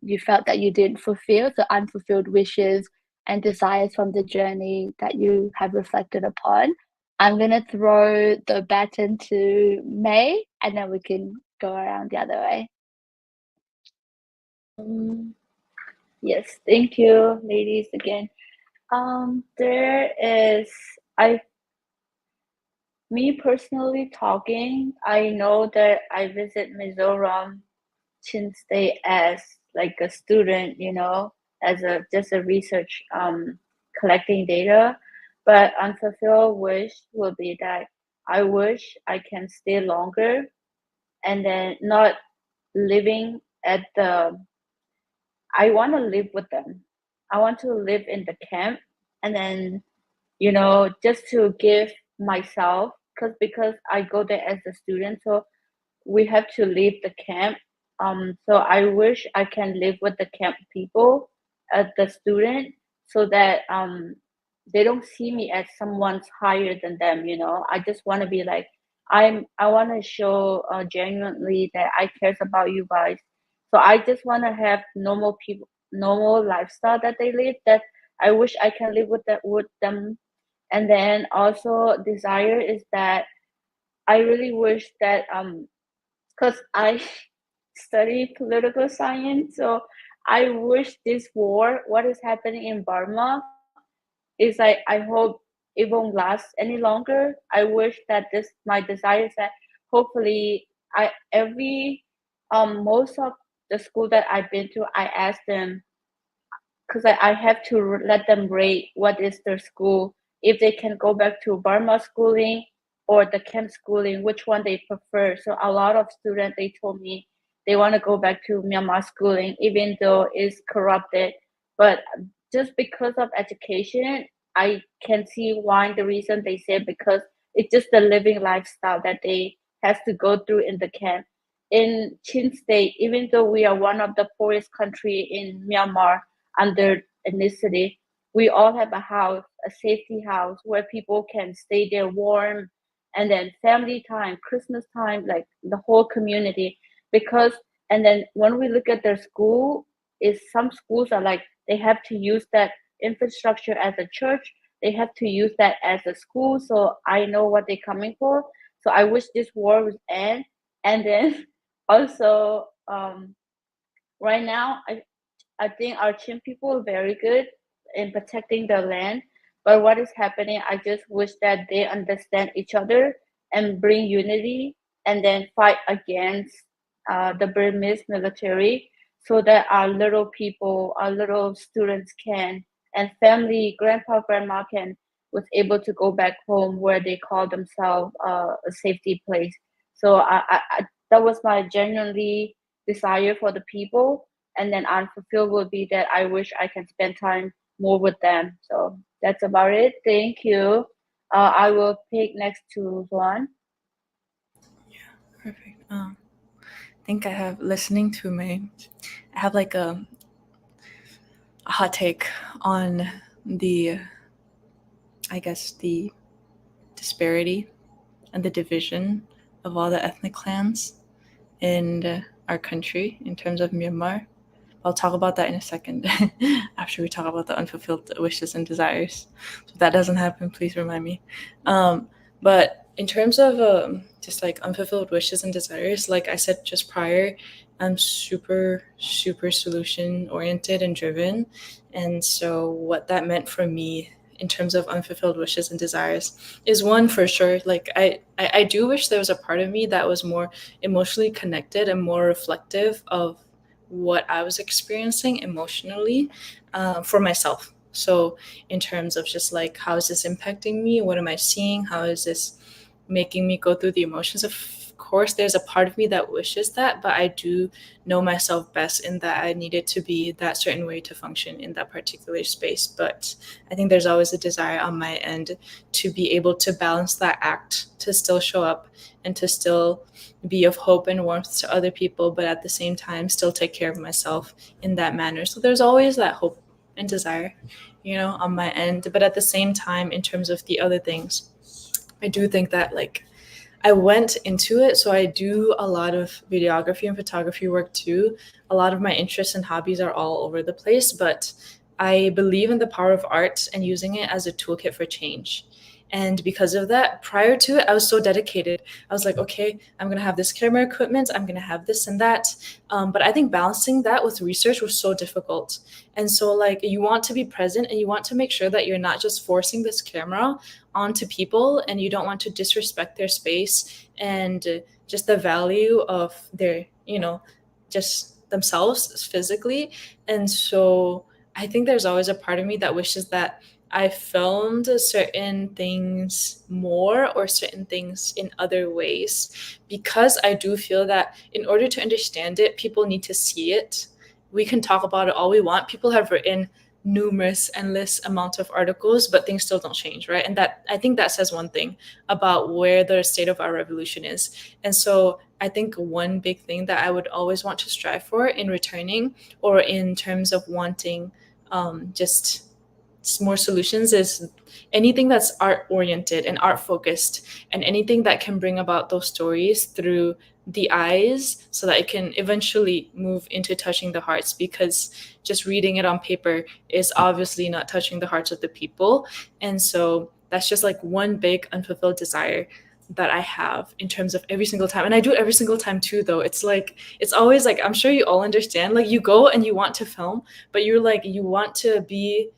you felt that you didn't fulfill, so unfulfilled wishes and desires from the journey that you have reflected upon? I'm going to throw the baton to May, and then we can go around the other way. Yes, thank you, ladies, again. There is, me personally talking, I know that I visit Mizoram, Chin State as like a student, you know, as just a research collecting data. But unfulfilled wish will be that I wish I can stay longer, and then not living at the, I want to live with them. I want to live in the camp, and then, you know, just to give myself, because I go there as a student, so we have to leave the camp. So I wish I can live with the camp people as the student, so that they don't see me as someone's higher than them. You know, I just want to be like, I want to show genuinely that I cares about you guys. So I just want to have normal people, normal lifestyle that they live. That I wish I can live with them. And then also desire is that I really wish that because I study political science, so I wish this war, what is happening in Burma, is like, I hope it won't last any longer. I wish that this, my desire is that hopefully most of the school that I've been to, I asked them, because I have to let them rate what is their school, if they can go back to Burma schooling or the camp schooling, which one they prefer. So a lot of students, they told me they want to go back to Myanmar schooling, even though it's corrupted. But just because of education, I can see why the reason they say, because it's just the living lifestyle that they has to go through in the camp. In Chin State, even though we are one of the poorest country in Myanmar under ethnicity, we all have a house, a safety house where people can stay there warm, and then family time, Christmas time, like the whole community. Because, and then when we look at their school, is some schools are like, they have to use that infrastructure as a church, they have to use that as a school. So I know what they're coming for. So I wish this war would end. And then also right now, I think our Chin people are very good in protecting the land. But what is happening, I just wish that they understand each other and bring unity, and then fight against the Burmese military, so that our little people, our little students can, and family, grandpa, grandma can, was able to go back home where they call themselves a safety place. So that was my genuinely desire for the people. And then unfulfilled will be that I wish I can spend time more with them. So that's about it. Thank you. I will pick next to Juan. Yeah, perfect. I think I have, listening to May, I have like a hot take on the, I guess, the disparity and the division of all the ethnic clans in our country in terms of Myanmar. I'll talk about that in a second after we talk about the unfulfilled wishes and desires. So if that doesn't happen, please remind me. But in terms of just like unfulfilled wishes and desires, like I said just prior, I'm super, super solution oriented and driven. And so what that meant for me in terms of unfulfilled wishes and desires is one, for sure, like I do wish there was a part of me that was more emotionally connected and more reflective of what I was experiencing emotionally for myself. So in terms of just like, how is this impacting me? What am I seeing? How is this making me go through the emotions? Of course, there's a part of me that wishes that, but I do know myself best in that I needed to be that certain way to function in that particular space. But I think there's always a desire on my end to be able to balance that act, to still show up and to still be of hope and warmth to other people, but at the same time still take care of myself in that manner. So there's always that hope and desire, you know, on my end. But at the same time, in terms of the other things, I do think that like I went into it, so I do a lot of videography and photography work too. A lot of my interests and hobbies are all over the place, but I believe in the power of art and using it as a toolkit for change. And because of that, prior to it, I was so dedicated. I was like, okay, I'm going to have this camera equipment. I'm going to have this and that. But I think balancing that with research was so difficult. And so like you want to be present and you want to make sure that you're not just forcing this camera onto people and you don't want to disrespect their space and just the value of their, you know, just themselves physically. And so I think there's always a part of me that wishes that I filmed certain things more or certain things in other ways, because I do feel that in order to understand it, people need to see it. We can talk about it all we want. People have written numerous, endless amount of articles, but things still don't change, right? And that, I think that says one thing about where the state of our revolution is. And so I think one big thing that I would always want to strive for in returning or in terms of wanting just more solutions is anything that's art oriented and art focused, and anything that can bring about those stories through the eyes so that it can eventually move into touching the hearts, because just reading it on paper is obviously not touching the hearts of the people. And so that's just like one big unfulfilled desire that I have in terms of every single time. And I do it every single time too, though. It's like, it's always like, I'm sure you all understand, like you go and you want to film, but you're like, you want to be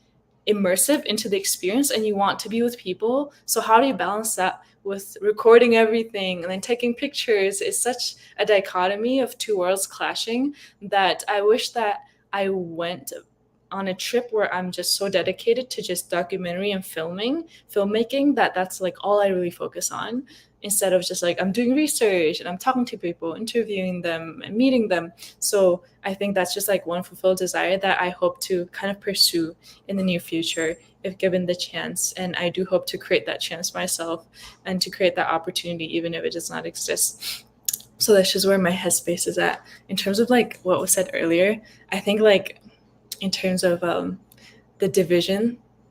immersive into the experience and you want to be with people. So how do you balance that with recording everything and then taking pictures? It's such a dichotomy of two worlds clashing that I wish that I went on a trip where I'm just so dedicated to just documentary and filmmaking, that that's like all I really focus on, instead of just like I'm doing research and I'm talking to people, interviewing them and meeting them. So I think that's just like one fulfilled desire that I hope to kind of pursue in the near future if given the chance. And I do hope to create that chance myself and to create that opportunity even if it does not exist. So that's just where my headspace is at. In terms of like what was said earlier, I think like in terms of the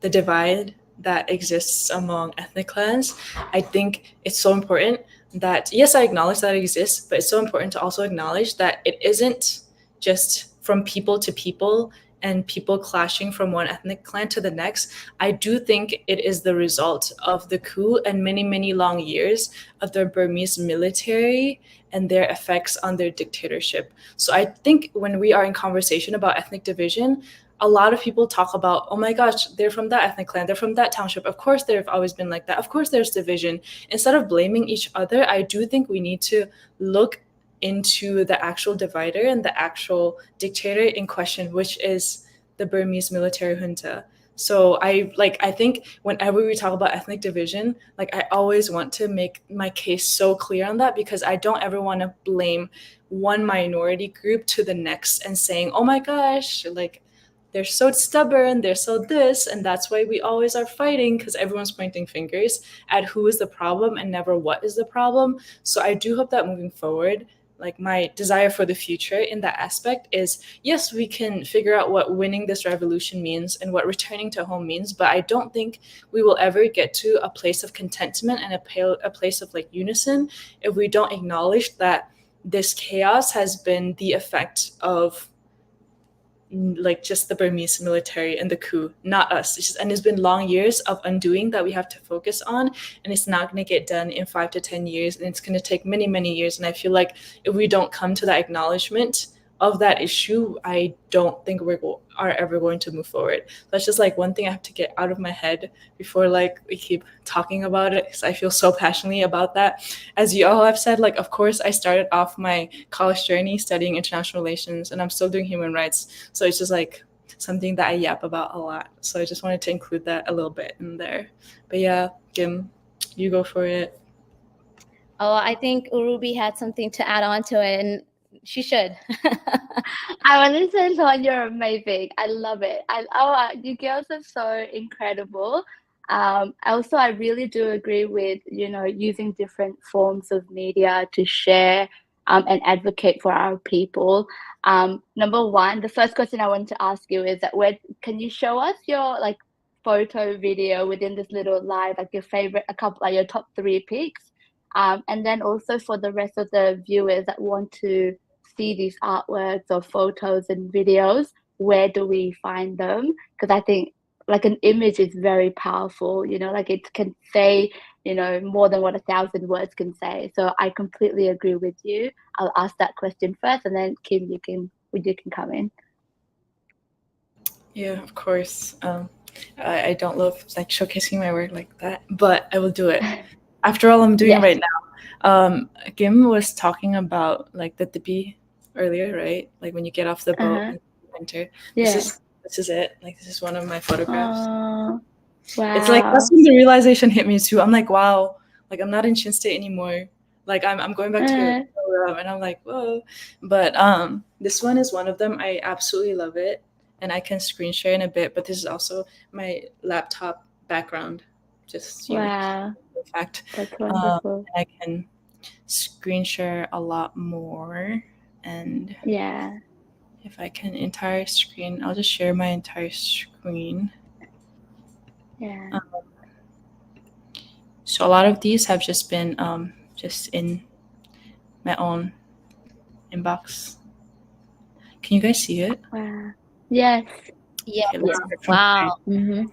divide that exists among ethnic clans, I think it's so important that, yes, I acknowledge that it exists, but it's so important to also acknowledge that it isn't just from people to people and people clashing from one ethnic clan to the next. I do think it is the result of the coup and many, many long years of the Burmese military and their effects on their dictatorship. So I think when we are in conversation about ethnic division, a lot of people talk about, oh my gosh, they're from that ethnic clan, they're from that township. Of course, they've always been like that. Of course, there's division. Instead of blaming each other, I do think we need to look into the actual divider and the actual dictator in question, which is the Burmese military junta. So I think whenever we talk about ethnic division, like I always want to make my case so clear on that, because I don't ever want to blame one minority group to the next and saying, oh my gosh, like they're so stubborn, they're so this, and that's why we always are fighting, because everyone's pointing fingers at who is the problem and never what is the problem. So I do hope that moving forward, like my desire for the future in that aspect is, yes, we can figure out what winning this revolution means and what returning to home means, but I don't think we will ever get to a place of contentment and a place of like unison if we don't acknowledge that this chaos has been the effect of like just the Burmese military and the coup, not us. And it's been long years of undoing that we have to focus on, and it's not going to get done in 5 to 10 years, and it's going to take many, many years. And I feel like if we don't come to that acknowledgement of that issue, I don't think are ever going to move forward. That's just like one thing I have to get out of my head before like we keep talking about it, because I feel so passionately about that. As you all have said, like of course I started off my college journey studying international relations, and I'm still doing human rights. So it's just like something that I yap about a lot. So I just wanted to include that a little bit in there. But yeah, Kim, you go for it. Oh, I think Ruby had something to add on to it, and she should. I want to say, Lawm, you're amazing. I love it. You girls are so incredible. Also, I really do agree with, using different forms of media to share and advocate for our people. Number one, the first question I want to ask you is that can you show us your like photo video within this little live, like your favorite, a couple, like your top 3 picks? And then also for the rest of the viewers that want to see these artworks or photos and videos, where do we find them? Because I think like an image is very powerful, like it can say, more than what 1,000 words can say. So I completely agree with you. I'll ask that question first, and then Kim, you can come in. Yeah, of course. I don't love like showcasing my work like that, but I will do it. After all, I'm doing it right now. Kim was talking about like the tipi earlier, right? Like when you get off the boat and enter. Yeah. This is it. Like this is one of my photographs. Wow. It's like that's when the realization hit me too. I'm like, wow, like I'm not in Chin State anymore. Like I'm going back to program, and I'm like, whoa. But this one is one of them. I absolutely love it, and I can screen share in a bit. But this is also my laptop background. Just wow. In fact, that's wonderful. I can screen share a lot more, and yeah, if I can entire screen, I'll just share my entire screen. Yeah. So a lot of these have just been just in my own inbox. Can you guys see it? Wow. Yes. Yeah. Okay, let's start from Wow.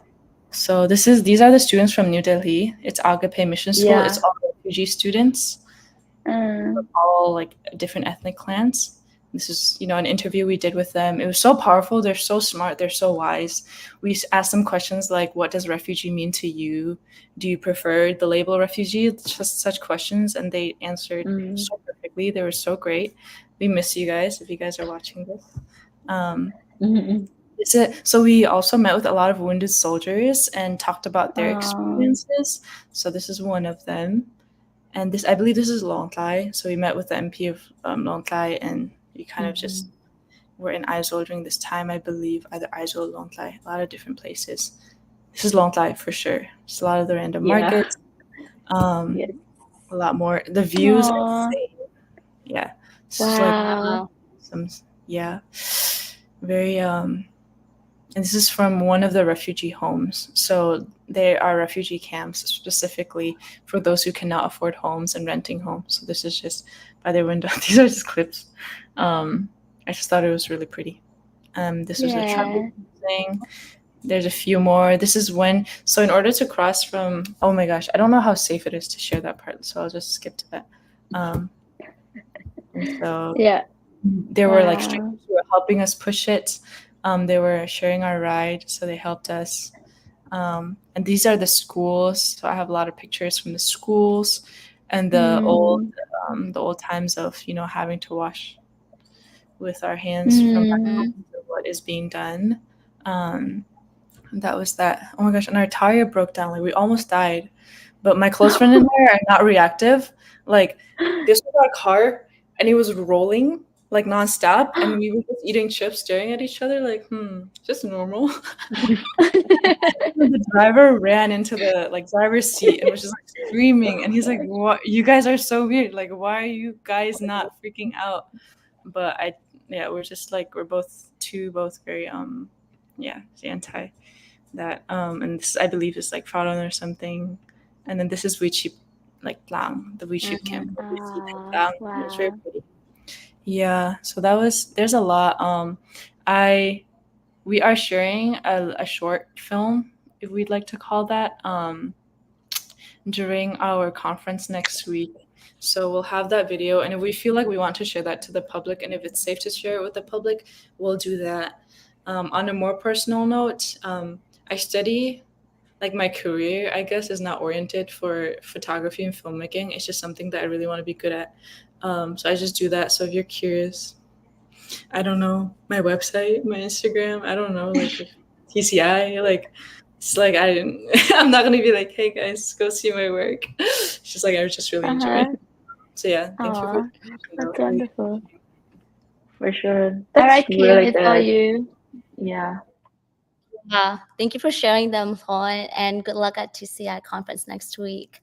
So these are the students from New Delhi. It's Agape Mission School. Yeah. It's all refugee students, all like different ethnic clans. This is, an interview we did with them. It was so powerful. They're so smart. They're so wise. We asked them questions like, what does refugee mean to you? Do you prefer the label refugee? Just such questions. And they answered so perfectly. They were so great. We miss you guys if you guys are watching this. So we also met with a lot of wounded soldiers and talked about their experiences. So this is one of them. And I believe this is Long Thai. So we met with the MP of Long Thai, and we kind of just were in Aizawl during this time, I believe, either Aizawl or Long Thai, a lot of different places. This is Long Thai for sure. Just a lot of the random markets. A lot more. The views are insane. Yeah. Wow. Very and this is from one of the refugee homes. So there are refugee camps specifically for those who cannot afford homes and renting homes. So this is just by their window. These are just clips. I just thought it was really pretty. This was a travel thing. There's a few more. This is so in order to cross from, oh my gosh, I don't know how safe it is to share that part. So I'll just skip to that. And so there were like strangers who were helping us push it. They were sharing our ride, so they helped us. And these are the schools. So I have a lot of pictures from the schools and the old times of having to wash with our hands from what is being done. That was that. Oh my gosh! And our tire broke down. Like we almost died. But my close friend and I are not reactive. Like this was our car, and it was rolling like nonstop, and we were just eating chips, staring at each other, like, just normal. The driver ran into the driver's seat and was just like screaming, and he's like, "What? You guys are so weird. Like, why are you guys not freaking out?" But we're just like we're both very anti that. And this I believe is like Faron or something, and then this is VOC Lang, the VOC camp. Lang. It was very pretty. Yeah, so there's a lot. We are sharing a short film, if we'd like to call that, during our conference next week. So we'll have that video, and if we feel like we want to share that to the public, and if it's safe to share it with the public, we'll do that. On a more personal note, I study, like, my career, I guess, is not oriented for photography and filmmaking. It's just something that I really want to be good at. So I just do that. So if you're curious, I don't know, my website, my Instagram, I don't know, like TCI, like, it's like I didn't, I'm not gonna be like, hey guys, go see my work. It's just like I just really enjoy it. So yeah, thank you for Aw, that's wonderful. For sure. All That's right, Kim, really it's all good. you. Yeah. Thank you for sharing them, Hlawn, and good luck at TCI conference next week.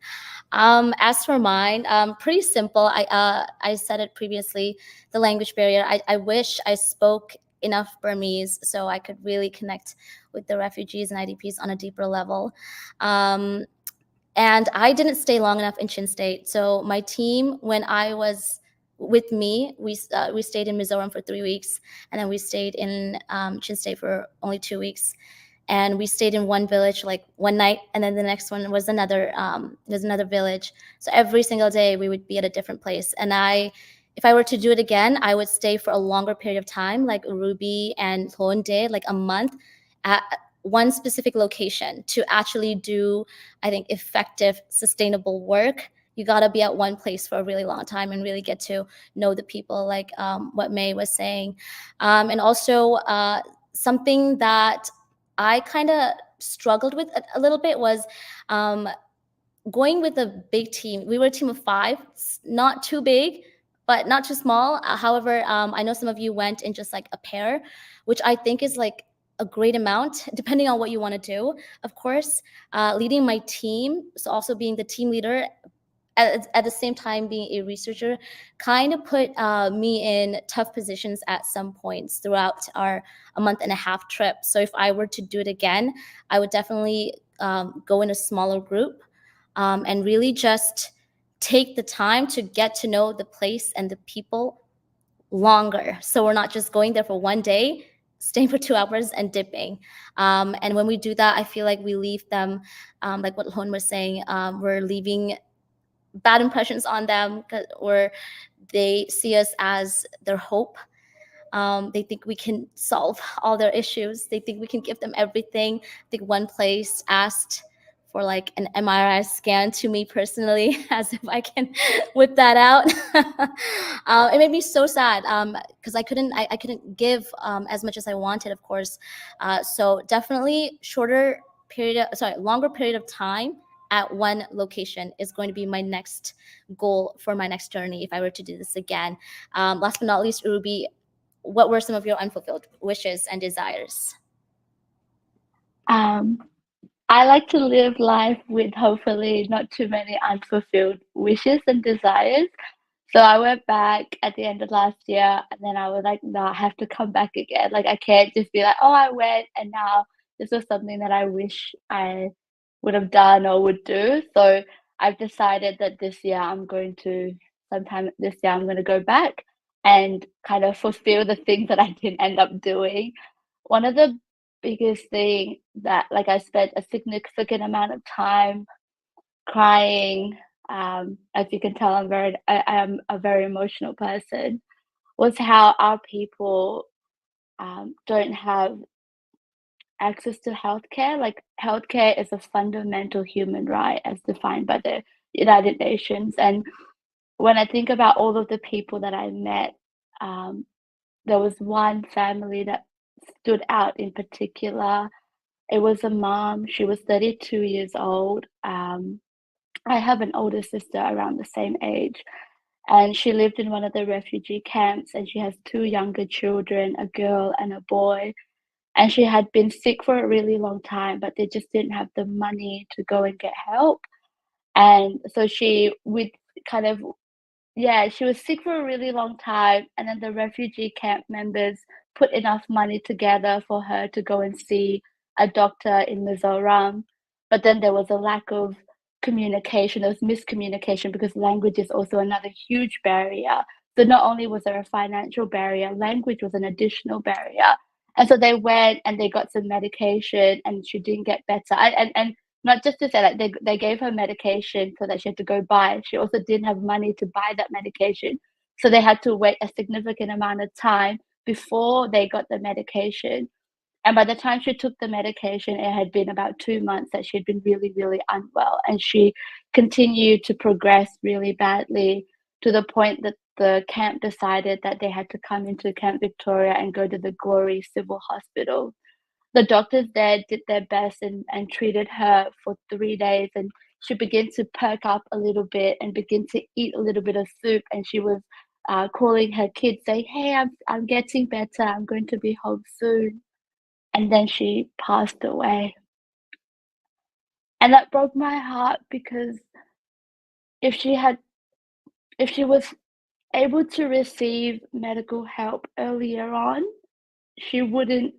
As for mine, pretty simple. I said it previously, the language barrier. I wish I spoke enough Burmese so I could really connect with the refugees and IDPs on a deeper level. And I didn't stay long enough in Chin State. So my team, when I was with me, we stayed in Mizoram for 3 weeks, and then we stayed in Chin State for only 2 weeks. And we stayed in one village like one night, and then the next one was another village. So every single day we would be at a different place. And if I were to do it again, I would stay for a longer period of time, like Ruby and Hlawn did, like a month at one specific location to actually do, I think, effective, sustainable work. You got to be at one place for a really long time and really get to know the people, like what May was saying. And also something that I kind of struggled with a little bit was going with a big team. We were a team of 5, not too big, but not too small. However, I know some of you went in just like a pair, which I think is like a great amount, depending on what you want to do, of course. Leading my team, so also being the team leader, at the same time being a researcher, kind of put me in tough positions at some points throughout our a month and a half trip. So if I were to do it again, I would definitely go in a smaller group and really just take the time to get to know the place and the people longer. So we're not just going there for one day, staying for 2 hours and dipping. And when we do that, I feel like we leave them, like what Hlawn was saying, we're leaving bad impressions on them, or they see us as their hope. They think we can solve all their issues. They think we can give them everything. I think one place asked for like an MRI scan to me personally, as if I can whip that out. It made me so sad because I couldn't give as much as I wanted, of course. So definitely longer period of time at one location is going to be my next goal for my next journey if I were to do this again. Last but not least, Ruby, what were some of your unfulfilled wishes and desires? I like to live life with hopefully not too many unfulfilled wishes and desires. So I went back at the end of last year, and then I was like, no, I have to come back again. Like, I can't just be like, oh, I went, and now this was something that I wish I would have done or would do. So I've decided that sometime this year, I'm going to go back and kind of fulfill the things that I didn't end up doing. One of the biggest thing that, like, I spent a significant amount of time crying, as you can tell, I am a very emotional person, was how our people don't have access to healthcare. Like, healthcare is a fundamental human right as defined by the United Nations. And when I think about all of the people that I met, there was one family that stood out in particular. It was a mom. She was 32 years old. I have an older sister around the same age, and she lived in one of the refugee camps, and she has 2 younger children, a girl and a boy. And she had been sick for a really long time, but they just didn't have the money to go and get help. And so she was sick for a really long time, and then the refugee camp members put enough money together for her to go and see a doctor in Mizoram. But then there was a lack of communication, there was miscommunication, because language is also another huge barrier. So not only was there a financial barrier, language was an additional barrier. And so they went and they got some medication, and she didn't get better. And not just to say that they gave her medication so that she had to go buy. She also didn't have money to buy that medication. So they had to wait a significant amount of time before they got the medication. And by the time she took the medication, it had been about 2 months that she'd been really, really unwell. And she continued to progress really badly to the point that the camp decided that they had to come into Camp Victoria and go to the Glory Civil Hospital. The doctors there did their best and treated her for 3 days, and she began to perk up a little bit and begin to eat a little bit of soup, and she was calling her kids, saying, "Hey, I'm getting better, I'm going to be home soon." And then she passed away. And that broke my heart, because if she was able to receive medical help earlier on, she wouldn't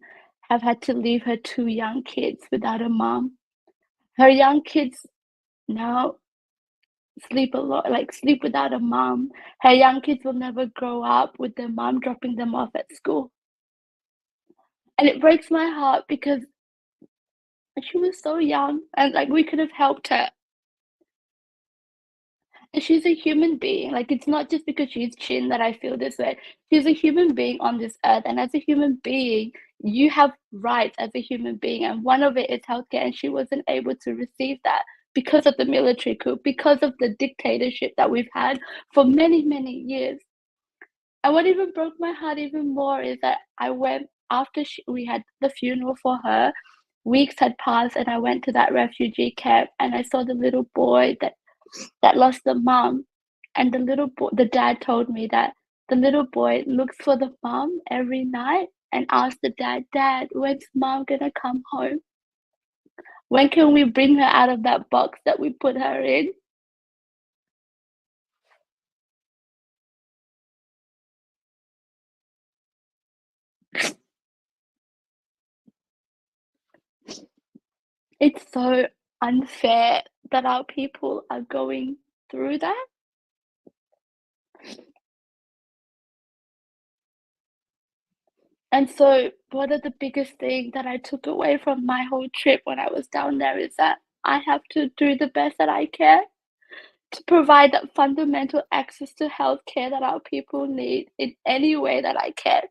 have had to leave her 2 young kids without a mom. Her young kids now sleep without a mom. Her young kids will never grow up with their mom dropping them off at school. And it breaks my heart, because she was so young and we could have helped her. And she's a human being. It's not just because she's Chin that I feel this way. She's a human being on this earth, and as a human being, you have rights as a human being, and one of it is healthcare, and she wasn't able to receive that because of the military coup, because of the dictatorship that we've had for many, many years. And what even broke my heart even more is that I went after we had the funeral for her. Weeks had passed, and I went to that refugee camp, and I saw the little boy that lost the mom. And the dad told me that the little boy looks for the mom every night and asks the dad, "Dad, when's mom gonna come home? When can we bring her out of that box that we put her in?" It's so unfair that our people are going through that. And so one of the biggest things that I took away from my whole trip when I was down there is that I have to do the best that I can to provide that fundamental access to healthcare that our people need in any way that I can.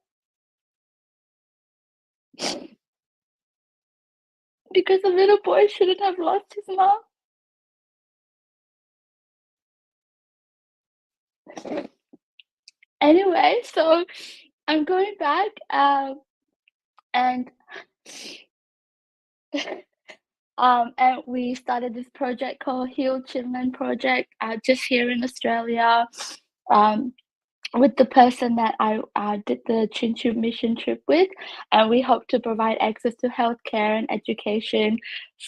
Because the little boy shouldn't have lost his mom. Anyway, so I'm going back, and and we started this project called Heal ChinLand Project, just here in Australia, with the person that I did the Chin Tube mission trip with, and we hope to provide access to healthcare and education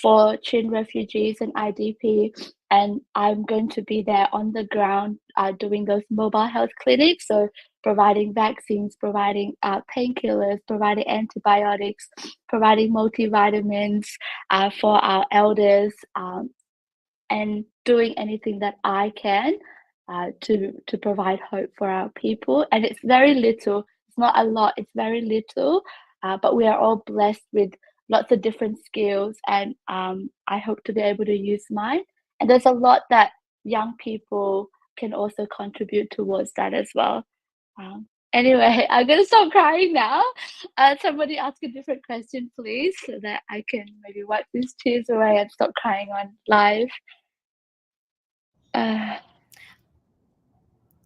for Chin refugees and IDP. And I'm going to be there on the ground doing those mobile health clinics, so providing vaccines, providing painkillers, providing antibiotics, providing multivitamins for our elders, and doing anything that I can to provide hope for our people. And it's very little, it's not a lot, it's very little, but we are all blessed with lots of different skills, and I hope to be able to use mine. And there's a lot that young people can also contribute towards that as well. Anyway, I'm gonna stop crying now. Somebody ask a different question, please, so that I can maybe wipe these tears away and stop crying on live.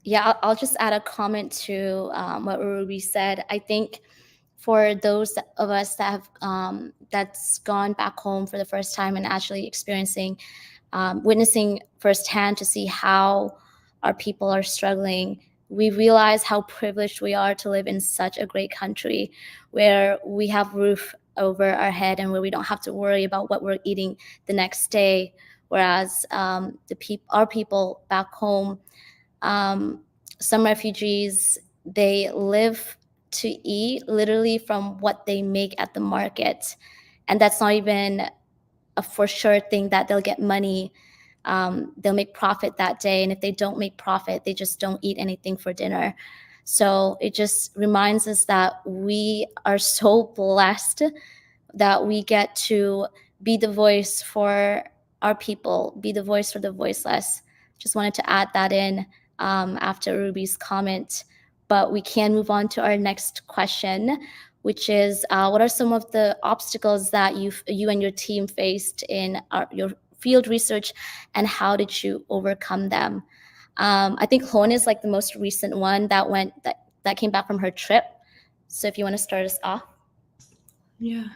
Yeah, I'll just add a comment to what Ruby said. I think for those of us that have that's gone back home for the first time and actually experiencing, witnessing firsthand to see how our people are struggling, we realize how privileged we are to live in such a great country where we have roof over our head and where we don't have to worry about what we're eating the next day. Whereas our people back home, some refugees, they live to eat literally from what they make at the market. And that's not even a for sure thing that they'll get money. They'll make profit that day. And if they don't make profit, they just don't eat anything for dinner. So it just reminds us that we are so blessed that we get to be the voice for our people, be the voice for the voiceless. Just wanted to add that in after Ruby's comment. But we can move on to our next question, which is what are some of the obstacles that you and your team faced in your field research, and how did you overcome them? I think Hlawn is like the most recent one that came back from her trip. So if you want to start us off. Yeah.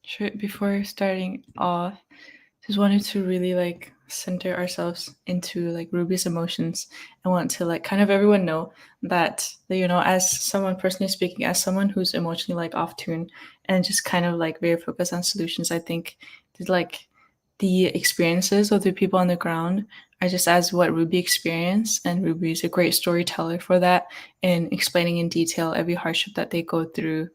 Sure. Before starting off, just wanted to really like center ourselves into like Ruby's emotions. I want to like kind of everyone know that, you know, as someone personally speaking, as someone who's emotionally like off tune and just kind of like very focused on solutions, I think like the experiences of the people on the ground are just as what Ruby experienced, and Ruby is a great storyteller for that, in explaining in detail every hardship that they go through,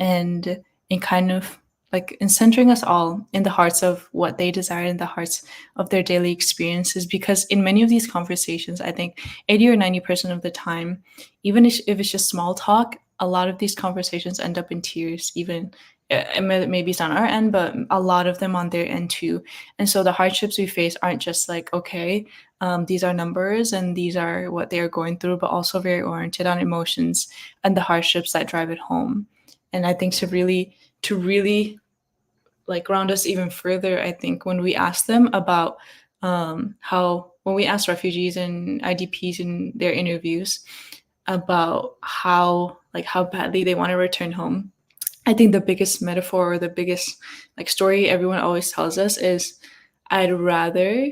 and in kind of like in centering us all in the hearts of what they desire, in the hearts of their daily experiences. Because in many of these conversations, I think 80 or 90% of the time, even if it's just small talk, a lot of these conversations end up in tears. Even maybe it's on our end, but a lot of them on their end too. And so the hardships we face aren't just like, okay, these are numbers and these are what they are going through, but also very oriented on emotions and the hardships that drive it home. And I think to really like ground us even further, I think when we ask them about when we ask refugees and IDPs in their interviews about how badly they want to return home, I think the biggest metaphor or the biggest like story everyone always tells us is, I'd rather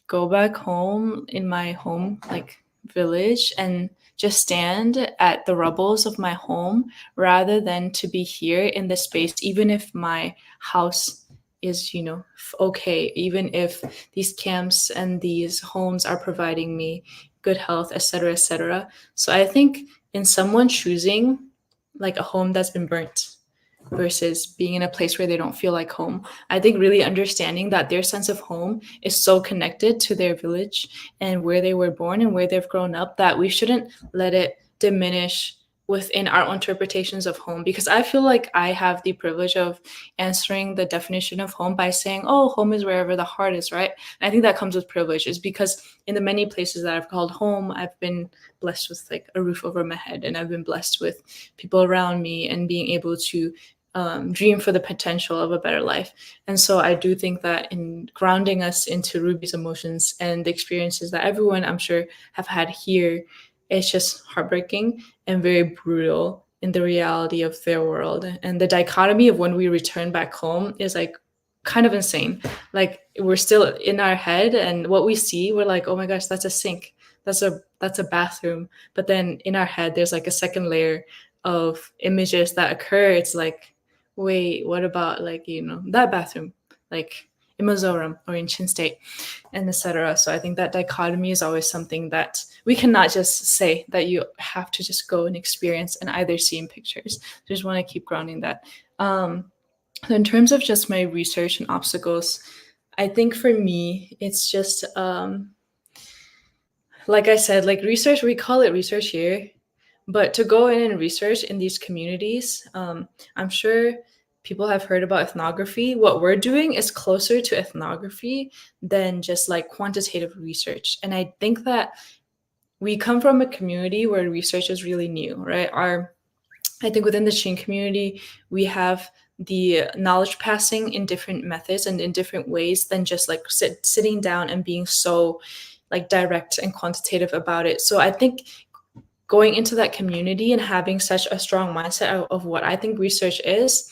go back home in my home like village and just stand at the rubbles of my home rather than to be here in the space, even if my house is, you know, okay, even if these camps and these homes are providing me good health, etc., etc. So I think in someone choosing like a home that's been burnt versus being in a place where they don't feel like home, I think really understanding that their sense of home is so connected to their village and where they were born and where they've grown up, that we shouldn't let it diminish within our interpretations of home. Because I feel like I have the privilege of answering the definition of home by saying, oh, home is wherever the heart is, right? And I think that comes with privilege, is because in the many places that I've called home, I've been blessed with like a roof over my head, and I've been blessed with people around me and being able to dream for the potential of a better life. And so I do think that in grounding us into Ruby's emotions and the experiences that everyone I'm sure have had here, it's just heartbreaking and very brutal in the reality of their world. And the dichotomy of when we return back home is like kind of insane. Like we're still in our head, and what we see, we're like, oh my gosh, that's a sink, that's a bathroom. But then in our head, there's like a second layer of images that occur. It's like, wait, what about like, you know, that bathroom, like in Mizoram or in Chin State, and etc. So I think that dichotomy is always something that we cannot just say that you have to just go and experience and either see in pictures. Just want to keep grounding that. So in terms of just my research and obstacles, I think for me, it's just, like I said, like research, we call it research here, but to go in and research in these communities, I'm sure people have heard about ethnography. What we're doing is closer to ethnography than just like quantitative research. And I think that we come from a community where research is really new, right? I think within the Chin community, we have the knowledge passing in different methods and in different ways than just like sitting down and being so like direct and quantitative about it. So I think going into that community and having such a strong mindset of what I think research is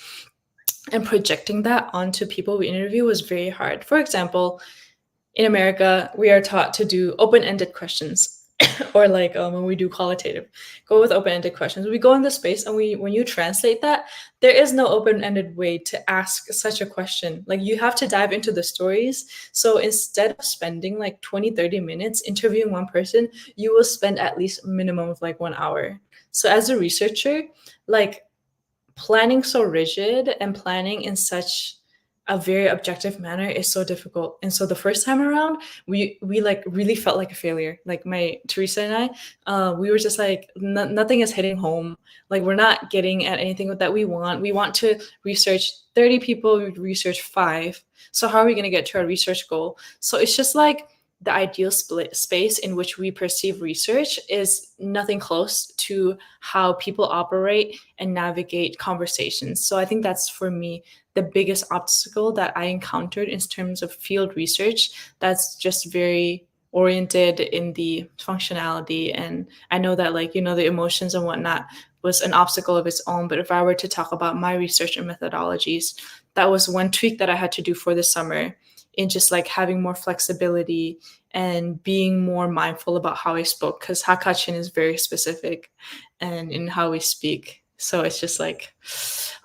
and projecting that onto people we interview was very hard. For example, in America, we are taught to do open-ended questions or like when we do qualitative, go with open-ended questions. We go in the space and when you translate that, there is no open-ended way to ask such a question. Like you have to dive into the stories. So instead of spending like 20, 30 minutes interviewing one person, you will spend at least a minimum of like 1 hour. So as a researcher, like planning so rigid and planning in such a very objective manner is so difficult. And so the first time around, we like really felt like a failure. Like my Teresa and I, we were just like, nothing is hitting home. Like we're not getting at anything that we want. We want to research 30 people, we research 5. So how are we going to get to our research goal? So it's just like the ideal split space in which we perceive research is nothing close to how people operate and navigate conversations. So I think that's, for me, the biggest obstacle that I encountered in terms of field research that's just very oriented in the functionality. And I know that, like, the emotions and whatnot was an obstacle of its own. But if I were to talk about my research and methodologies, that was one tweak that I had to do for the summer, in just like having more flexibility and being more mindful about how I spoke, because Hakachin is very specific and in how we speak. So it's just like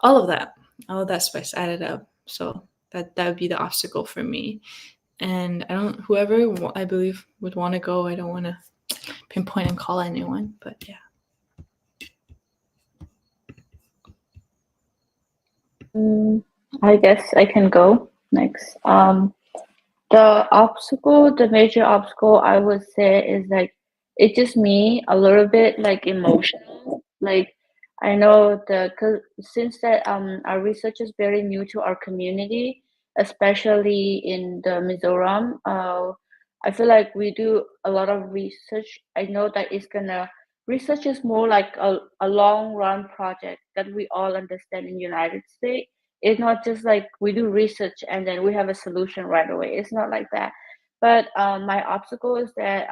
all of that spice added up. So that would be the obstacle for me. And whoever I believe would want to go, I don't want to pinpoint and call anyone, but yeah. I guess I can go next. The major obstacle I would say is like, it's just me a little bit like emotional. Like I know since that our research is very new to our community, especially in the Mizoram. I feel like we do a lot of research. I know that research is more like a long run project that we all understand in United States. It's not just like we do research and then we have a solution right away. It's not like that. But my obstacle is that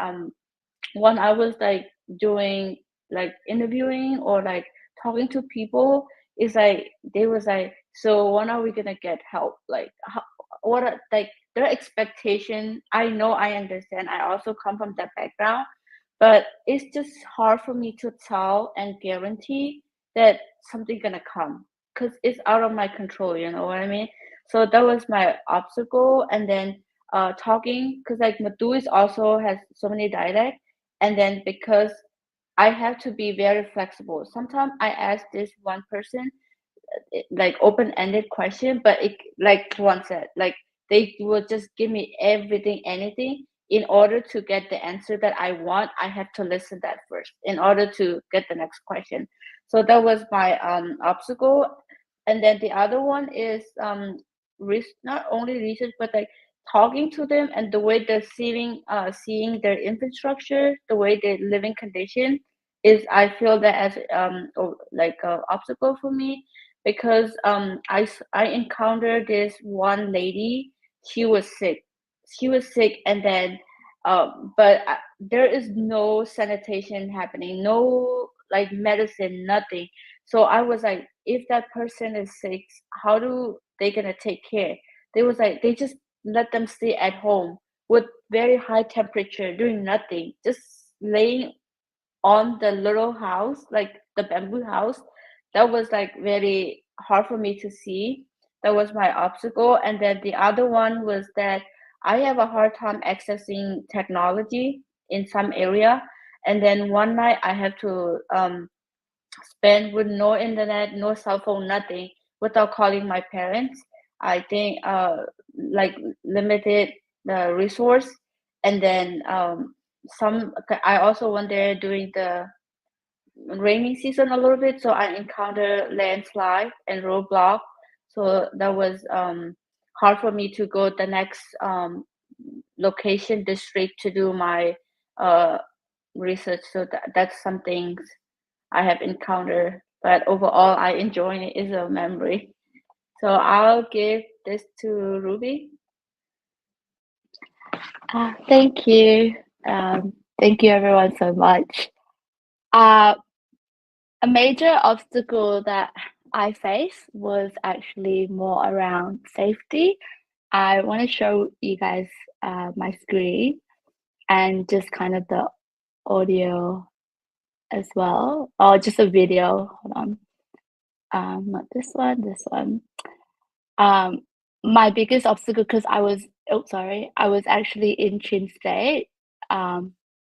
when I was like doing like interviewing or like talking to people, is like they was like, so when are we gonna get help? Like what are, like their expectation. I know, I understand. I also come from that background, but it's just hard for me to tell and guarantee that something gonna come because it's out of my control. You know what I mean? So that was my obstacle. And then talking, because like Madu is also has so many dialects, and then because I have to be very flexible. Sometimes I ask this one person like open-ended question, but it, like Juan said, like they will just give me everything, anything. In order to get the answer that I want, I have to listen that first in order to get the next question. So that was my obstacle. And then the other one is not only research, but like talking to them and the way they're seeing their infrastructure, the way their living condition is. I feel that as like an obstacle for me, because I encountered this one lady. She was sick, and then but there is no sanitation happening, no like medicine, nothing. So I was like, if that person is sick, how do they gonna take care? They was like, they just let them stay at home with very high temperature, doing nothing, just laying on the little house, like the bamboo house. That was like very hard for me to see. That was my obstacle. And then the other one was that I have a hard time accessing technology in some area. And then one night I have to spend with no internet, no cell phone, nothing, without calling my parents. I think like limited resource. And then I also went there during the rainy season a little bit, so I encountered landslide and roadblock. So that was hard for me to go the next location district to do my research. So that's something I have encountered. But overall, I enjoy it. It's a memory. So I'll give this to Ruby. Thank you. Thank you everyone so much. A major obstacle that I faced was actually more around safety. I want to show you guys my screen and just kind of the audio as well, or just a video. Hold on. Not this one, this one. My biggest obstacle, because I was actually in Chin State.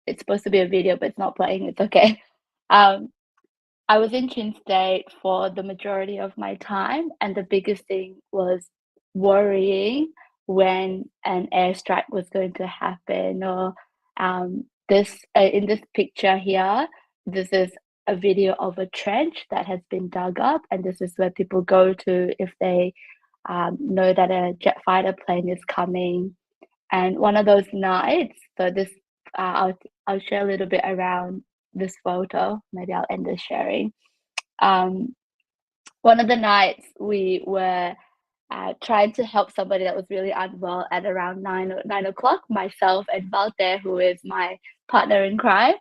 It's supposed to be a video, but it's not playing. It's okay. I was in Chin State for the majority of my time, and the biggest thing was worrying when an airstrike was going to happen, or this in this picture here, this is a video of a trench that has been dug up, and this is where people go to if they know that a jet fighter plane is coming. And one of those nights, so this I'll share a little bit around this photo. Maybe I'll end the sharing. One of the nights we were trying to help somebody that was really unwell at around 9 o'clock, myself and Valter, who is my partner in crime.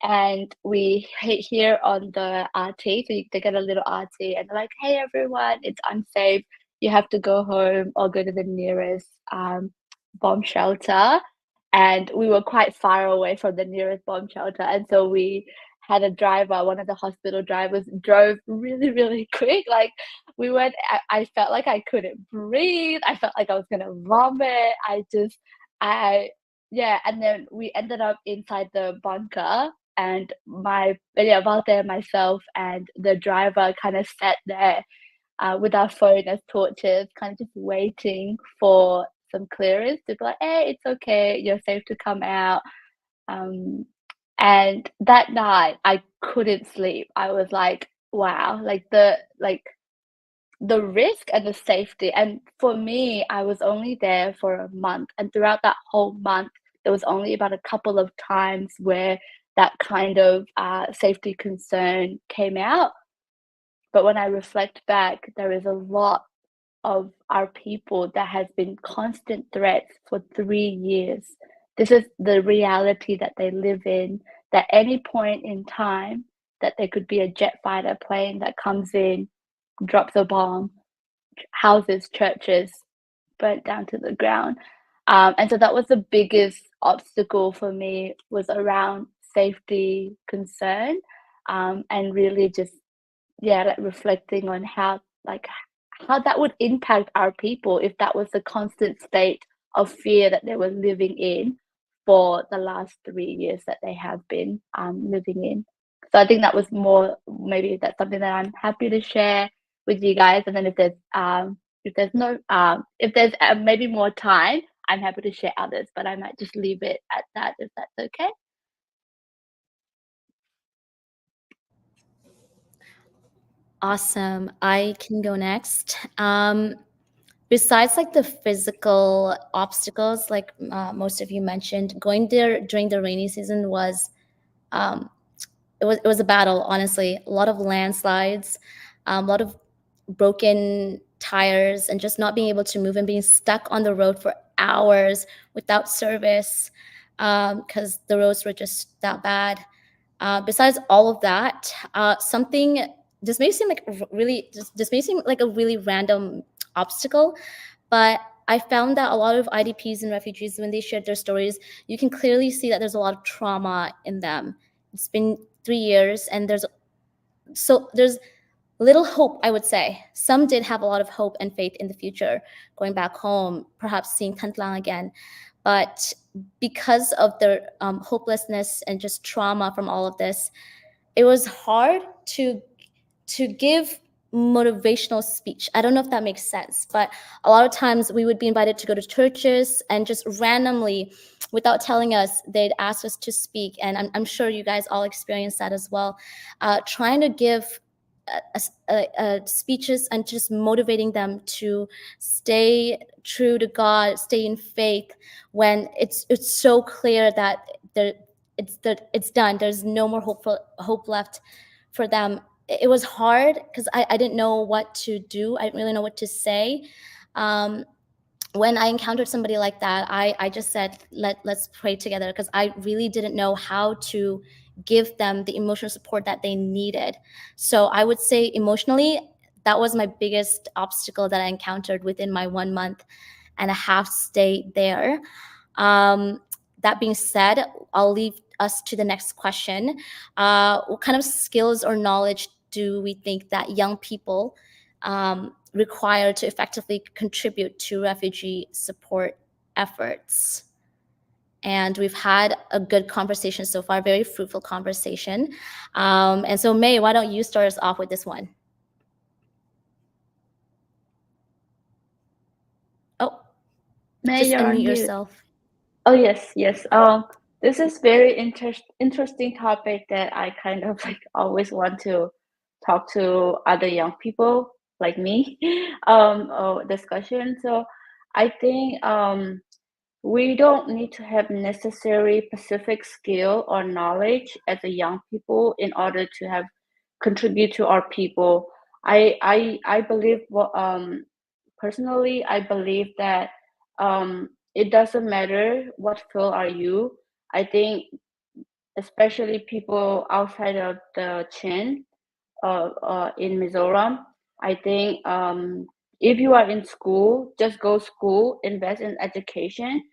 And we hear on the RT, so they get a little RT and they're like, hey everyone, it's unsafe. You have to go home or go to the nearest bomb shelter. And we were quite far away from the nearest bomb shelter. And so we had a driver, one of the hospital drivers, drove really, really quick. Like we went, I felt like I couldn't breathe. I felt like I was gonna vomit. Yeah. And then we ended up inside the bunker, and Valter and myself and the driver kind of sat there with our phone as torches, kind of just waiting for some clearance to be like, hey, it's okay, you're safe to come out. And that night I couldn't sleep. I was like, wow, like the risk and the safety. And for me, I was only there for a month, and throughout that whole month there was only about a couple of times where that kind of safety concern came out. But when I reflect back, there is a lot of our people that has been constant threats for 3 years. This is the reality that they live in, that any point in time that there could be a jet fighter plane that comes in, drops a bomb, houses, churches burnt down to the ground. And so that was the biggest obstacle for me, was around safety concern, and really just like reflecting on how that would impact our people if that was the constant state of fear that they were living in for the last 3 years that they have been living in. So I think that was more, maybe that's something that I'm happy to share with you guys. And then if there's maybe more time, I'm happy to share others, but I might just leave it at that, if that's okay. Awesome. I can go next. Besides like the physical obstacles, like most of you mentioned, going there during the rainy season was it was a battle, honestly. A lot of landslides, a lot of broken tires, and just not being able to move and being stuck on the road for hours without service because the roads were just that bad. Besides all of that, this may seem like a really random obstacle, but I found that a lot of IDPs and refugees, when they shared their stories, you can clearly see that there's a lot of trauma in them. It's been 3 years, and there's little hope, I would say. Some did have a lot of hope and faith in the future, going back home, perhaps seeing Tha Hlawn again. But because of their hopelessness and just trauma from all of this, it was hard to give motivational speech. I don't know if that makes sense, but a lot of times we would be invited to go to churches, and just randomly, without telling us, they'd ask us to speak. And I'm sure you guys all experienced that as well. Trying to give speeches and just motivating them to stay true to God, stay in faith, when it's so clear that it's done. There's no more hope left for them. It was hard because I didn't know what to do. I didn't really know what to say. When I encountered somebody like that, I just said, let's pray together, because I really didn't know how to give them the emotional support that they needed. So I would say emotionally, that was my biggest obstacle that I encountered within my 1 month and a half stay there. That being said, I'll leave us to the next question. What kind of skills or knowledge do we think that young people require to effectively contribute to refugee support efforts? And we've had a good conversation so far, very fruitful conversation. And so May, why don't you start us off with this one? May, Just you're on unmute mute. yourself. Oh yes, yes. This is very interesting topic that I kind of like always want to talk to other young people like me, discussion. So I think we don't need to have necessary specific skill or knowledge as a young people in order to have contribute to our people. I believe personally I believe that it doesn't matter what field are you. I think especially people outside of the Chin in Mizoram. I think if you are in school, just go school, invest in education.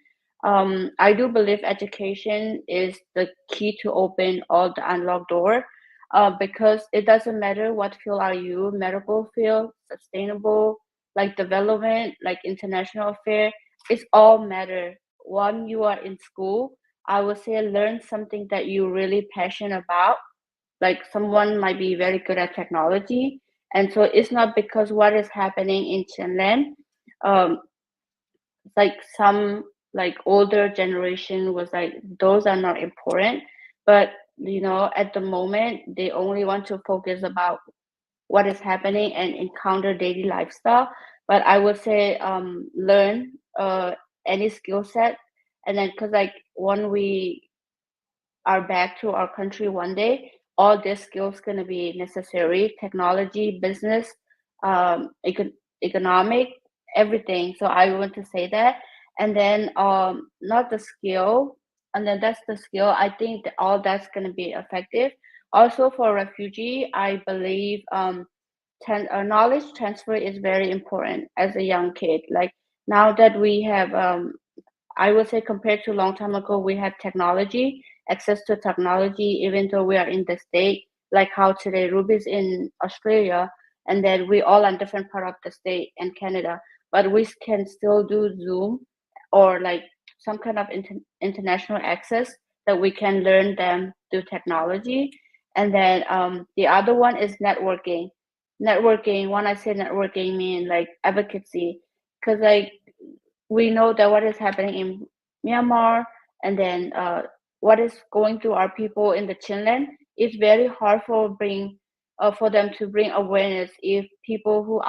I do believe education is the key to open all the unlocked door, because it doesn't matter what field are you, medical field, sustainable, like development, like international affair, it's all matter. When you are in school, I would say learn something that you really passionate about. Like someone might be very good at technology, and so it's not because what is happening in ChinLand. Like some like older generation was like those are not important, but at the moment they only want to focus about what is happening and encounter daily lifestyle. But I would say learn any skill set, and then because like when we are back to our country one day, all these skills going to be necessary: technology, business, economic, everything. So I want to say that. And then not the skill, and then that's the skill. I think that all that's going to be effective. Also for refugee, I believe knowledge transfer is very important as a young kid. Like now that we have I would say compared to a long time ago, we have technology, access to technology, even though we are in the state, like how today Ruby's in Australia, and then we all on different part of the state and Canada, but we can still do Zoom or like some kind of international access that we can learn them through technology. And then the other one is networking. Networking, when I say networking, mean like advocacy, because like we know that what is happening in Myanmar, and then what is going through our people in the Chinland, it's very hard for them to bring awareness if people who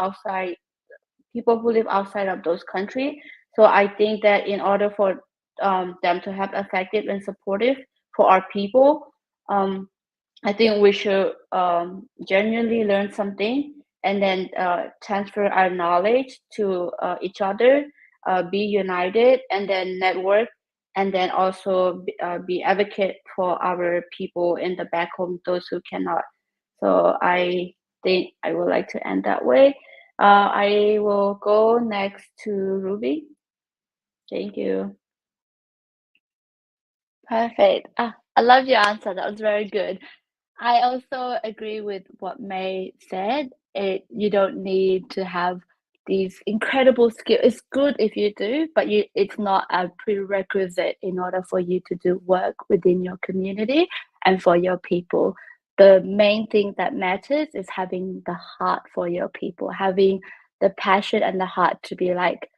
live outside of those countries. So I think that in order for them to have effective and supportive for our people, I think we should genuinely learn something and then transfer our knowledge to each other, be united, and then network, and then also be advocate for our people in the back home, those who cannot. So I think I would like to end that way. I will go next to Ruby. Thank you. Perfect. I love your answer. That was very good. I also agree with what May said. You don't need to have these incredible skills. It's good if you do, but it's not a prerequisite in order for you to do work within your community and for your people. The main thing that matters is having the heart for your people, having the passion and the heart to be like,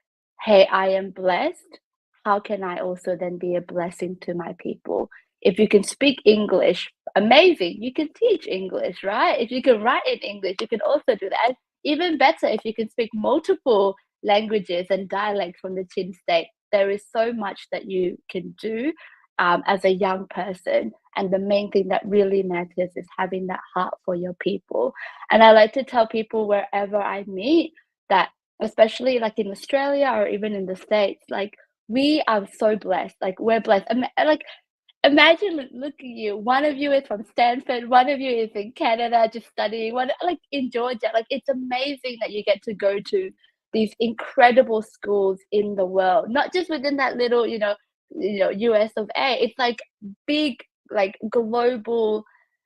hey, I am blessed. How can I also then be a blessing to my people? If you can speak English, amazing. You can teach English, right? If you can write in English, you can also do that. Even better if you can speak multiple languages and dialects from the Chin state. There is so much that you can do as a young person. And the main thing that really matters is having that heart for your people. And I like to tell people wherever I meet that, especially like in Australia or even in the States, like we are so blessed. Like we're blessed. Like imagine look at you. One of you is from Stanford, one of you is in Canada just studying, one like in Georgia. Like it's amazing that you get to go to these incredible schools in the world, not just within that little, US of A. It's like big, like globally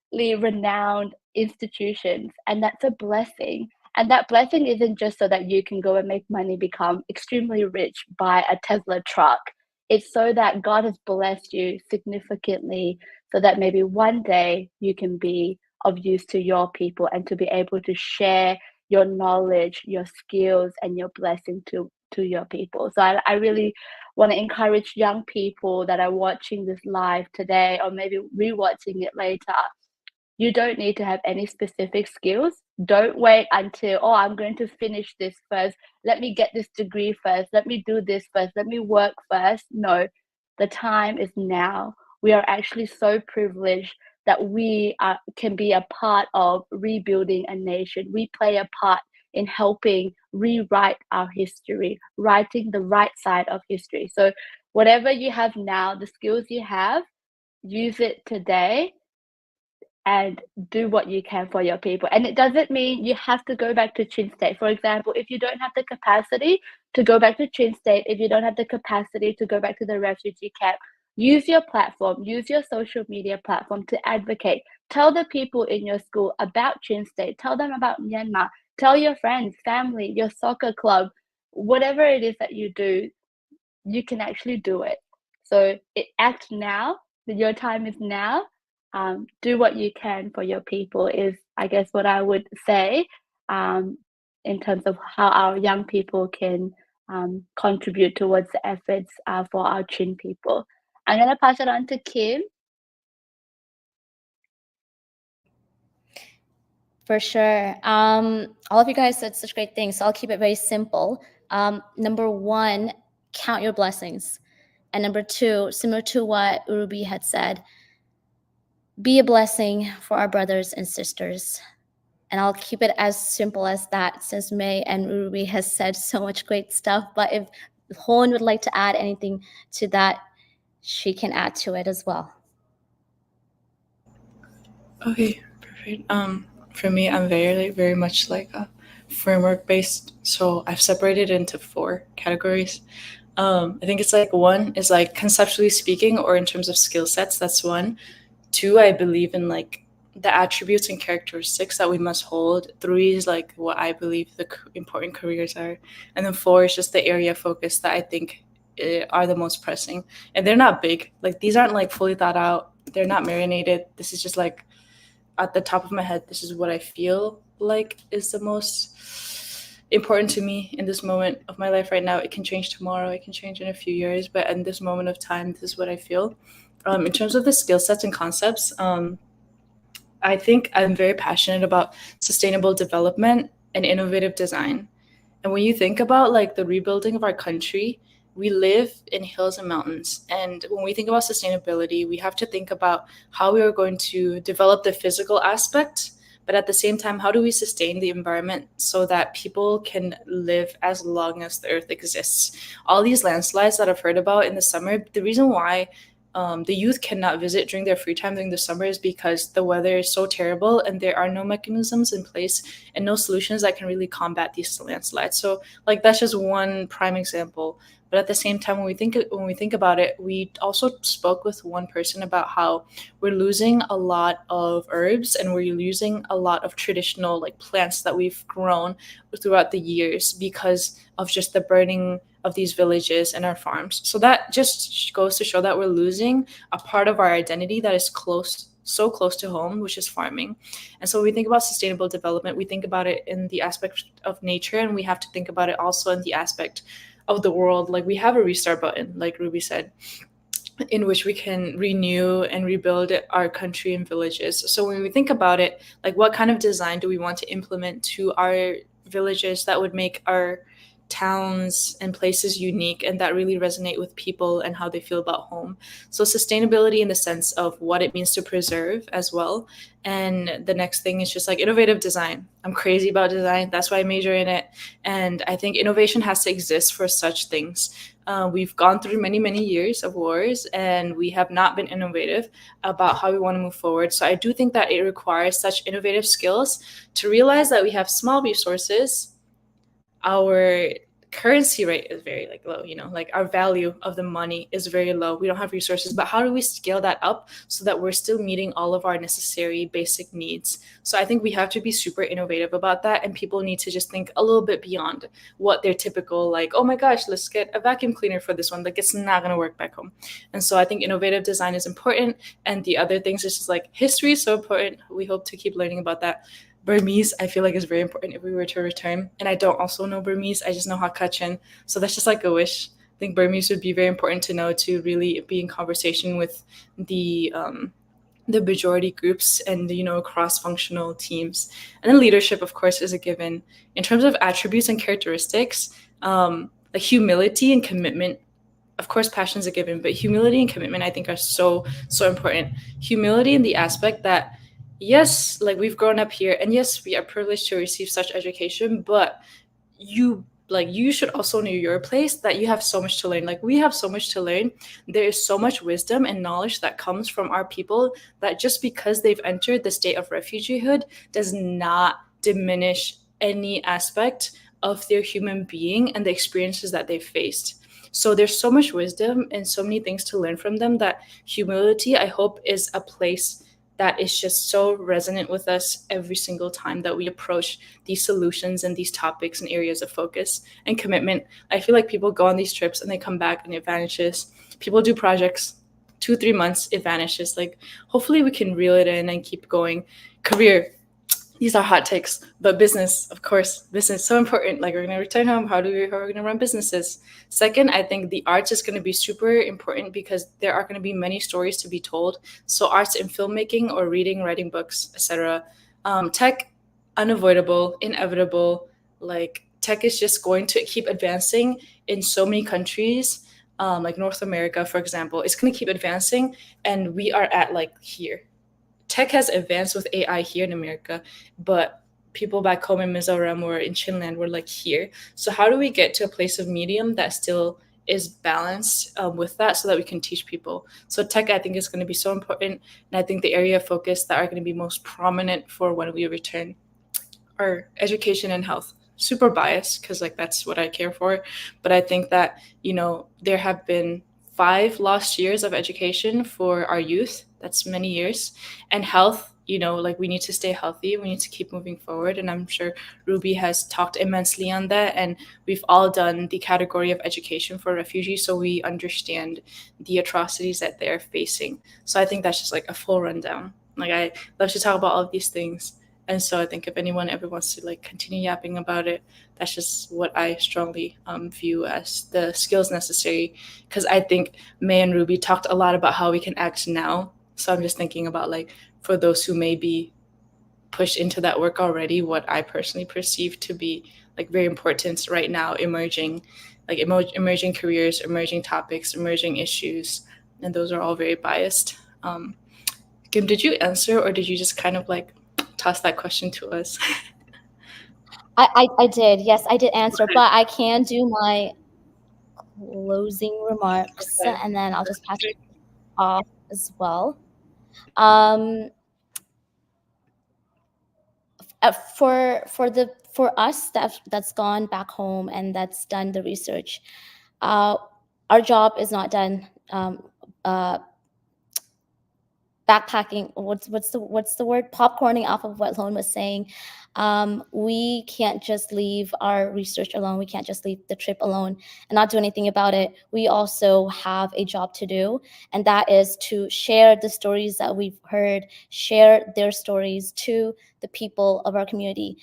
renowned institutions, and that's a blessing. And that blessing isn't just so that you can go and make money, become extremely rich, buy a Tesla truck. It's so that God has blessed you significantly so that maybe one day you can be of use to your people and to be able to share your knowledge, your skills, and your blessing to to your people. So I really want to encourage young people that are watching this live today or maybe rewatching it later. You don't need to have any specific skills. Don't wait until, oh, I'm going to finish this first. Let me get this degree first. Let me do this first. Let me work first. No, the time is now. We are actually so privileged that we can be a part of rebuilding a nation. We play a part in helping rewrite our history, writing the right side of history. So whatever you have now, the skills you have, use it today and do what you can for your people. And it doesn't mean you have to go back to Chin State. For example, if you don't have the capacity to go back to Chin State, if you don't have the capacity to go back to the refugee camp, use your platform, use your social media platform to advocate. Tell the people in your school about Chin State. Tell them about Myanmar. Tell your friends, family, your soccer club, whatever it is that you do, you can actually do it. So act now. Your time is now. Do what you can for your people is, I guess, what I would say in terms of how our young people can contribute towards the efforts for our Chin people. I'm going to pass it on to Kim. For sure. All of you guys said such great things, so I'll keep it very simple. Number one, count your blessings. And number two, similar to what Ruby had said, be a blessing for our brothers and sisters. And I'll keep it as simple as that, since May and Ruby has said so much great stuff. But if Hlawn would like to add anything to that, she can add to it as well. Okay, perfect. For me, I'm very much like a framework based. So I've separated into 4 categories. I think it's like 1 is like conceptually speaking, or in terms of skill sets. That's 1. 2, I believe in like the attributes and characteristics that we must hold. 3 is like what I believe the important careers are, and then 4 is just the area of focus that I think are the most pressing. And they're not big. Like these aren't like fully thought out. They're not marinated. This is just like at the top of my head. This is what I feel like is the most important to me in this moment of my life right now. It can change tomorrow. It can change in a few years. But in this moment of time, this is what I feel. In terms of the skill sets and concepts, I think I'm very passionate about sustainable development and innovative design. And when you think about like the rebuilding of our country, we live in hills and mountains. And when we think about sustainability, we have to think about how we are going to develop the physical aspect, but at the same time, how do we sustain the environment so that people can live as long as the earth exists? All these landslides that I've heard about in the summer, the reason why the youth cannot visit during their free time during the summer is because the weather is so terrible and there are no mechanisms in place and no solutions that can really combat these landslides. So like that's just one prime example. But at the same time, when we think about it, we also spoke with one person about how we're losing a lot of herbs and we're losing a lot of traditional like plants that we've grown throughout the years because of just the burning of these villages and our farms. So that just goes to show that we're losing a part of our identity that is so close to home, which is farming. And so when we think about sustainable development, we think about it in the aspect of nature, and we have to think about it also in the aspect of the world. Like we have a restart button, like Ruby said, in which we can renew and rebuild our country and villages. So when we think about it, like what kind of design do we want to implement to our villages that would make our towns and places unique and that really resonate with people and how they feel about home? So sustainability in the sense of what it means to preserve as well. And the next thing is just like innovative design. I'm crazy about design. That's why I major in it. And I think innovation has to exist for such things. We've gone through many years of wars and we have not been innovative about how we want to move forward. So I do think that it requires such innovative skills to realize that we have small resources. Our currency rate is very like low, like our value of the money is very low. We don't have resources, but how do we scale that up so that we're still meeting all of our necessary basic needs? So I think we have to be super innovative about that, and people need to just think a little bit beyond what their typical, like, oh my gosh, let's get a vacuum cleaner for this one. Like it's not going to work back home. And so I think innovative design is important. And the other things is just like history is so important. We hope to keep learning about that. Burmese, I feel like is very important if we were to return. And I don't also know Burmese. I just know Hakachin. So that's just like a wish. I think Burmese would be very important to know, to really be in conversation with the majority groups and cross-functional teams. And then leadership, of course, is a given. In terms of attributes and characteristics, like humility and commitment, of course, passion is a given, but humility and commitment, I think, are so important. Humility in the aspect that, yes, like we've grown up here, and yes, we are privileged to receive such education, but you should also know your place, that you have so much to learn. Like we have so much to learn. There is so much wisdom and knowledge that comes from our people, that just because they've entered the state of refugeehood does not diminish any aspect of their human being and the experiences that they've faced. So there's so much wisdom and so many things to learn from them, that humility, I hope, is a place that is just so resonant with us every single time that we approach these solutions and these topics and areas of focus. And commitment, I feel like people go on these trips and they come back and it vanishes. People do projects, 2-3 months, it vanishes. Like hopefully we can reel it in and keep going. Career, these are hot takes, but business, of course, business so important. Like we're gonna return home, how are we gonna run businesses? Second, I think the arts is gonna be super important, because there are gonna be many stories to be told. So arts in filmmaking or reading, writing books, etc. Tech, unavoidable, inevitable. Like tech is just going to keep advancing in so many countries. Like North America, for example, it's gonna keep advancing, and we are at like here. Tech has advanced with AI here in America, but people back home in Mizoram or in ChinLand were like here. So how do we get to a place of medium that still is balanced with that, so that we can teach people? So tech, I think, is going to be so important. And I think the area of focus that are going to be most prominent for when we return are education and health. Super biased, because like that's what I care for. But I think that, there have been 5 lost years of education for our youth. That's many years. And health, like we need to stay healthy. We need to keep moving forward. And I'm sure Ruby has talked immensely on that. And we've all done the category of education for refugees, so we understand the atrocities that they're facing. So I think that's just like a full rundown. Like I love to talk about all of these things. And so I think if anyone ever wants to like continue yapping about it, that's just what I strongly view as the skills necessary. Because I think May and Ruby talked a lot about how we can act now. So I'm just thinking about like, for those who may be pushed into that work already, what I personally perceive to be like very important right now, emerging careers, emerging topics, emerging issues. And those are all very biased. Kim, did you answer, or did you just kind of like toss that question to us? I did. Yes, I did answer, but I can do my closing remarks, Okay. and then I'll just pass it off as well. For us that's gone back home and that's done the research, our job is not done backpacking. What's the word? Popcorning off of what Lawm was saying. We can't just leave our research alone. We can't just leave the trip alone and not do anything about it. We also have a job to do, and that is to share the stories that we've heard, share their stories to the people of our community,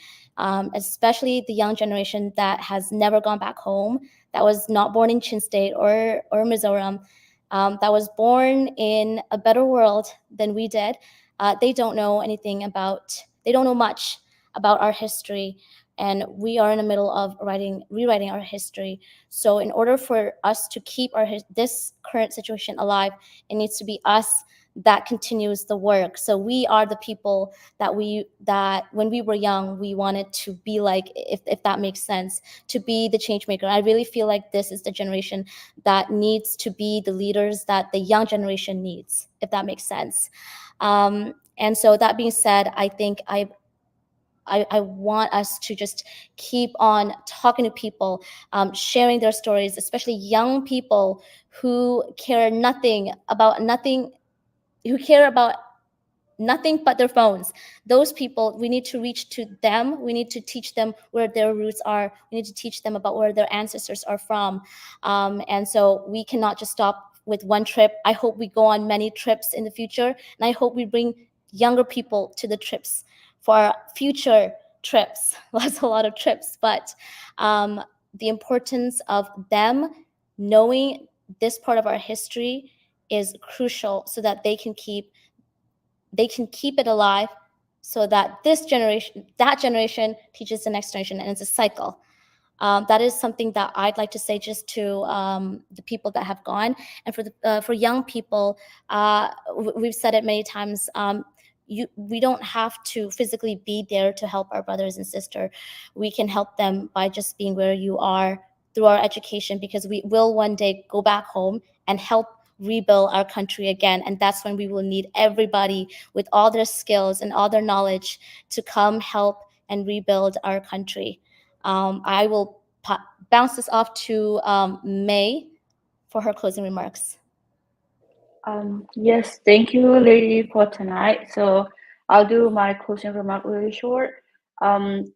especially the young generation that has never gone back home, that was not born in Chin State or Mizoram, that was born in a better world than we did. They don't know they don't know much about our history, and we are in the middle of rewriting our history. So in order for us to keep this current situation alive, it needs to be us that continues the work. So we are the people that when we were young, we wanted to be like, if that makes sense, to be the change maker. I really feel like this is the generation that needs to be the leaders that the young generation needs, if that makes sense. And so that being said, I think I want us to just keep on talking to people, sharing their stories, especially young people who care about nothing but their phones. Those people, we need to reach to them. We need to teach them where their roots are. We need to teach them about where their ancestors are from. And so we cannot just stop with one trip. I hope we go on many trips in the future, and I hope we bring younger people to the trips for our future trips. That's a lot of trips, but the importance of them knowing this part of our history is crucial so that they can keep it alive, so that that generation teaches the next generation, and it's a cycle. That is something that I'd like to say just to the people that have gone. And for young people, we've said it many times, we don't have to physically be there to help our brothers and sisters. We can help them by just being where you are through our education, because we will one day go back home and help rebuild our country again. And that's when we will need everybody with all their skills and all their knowledge to come help and rebuild our country. I will bounce this off to May for her closing remarks. Yes, thank you, Lily, for tonight. So I'll do my closing remark really short.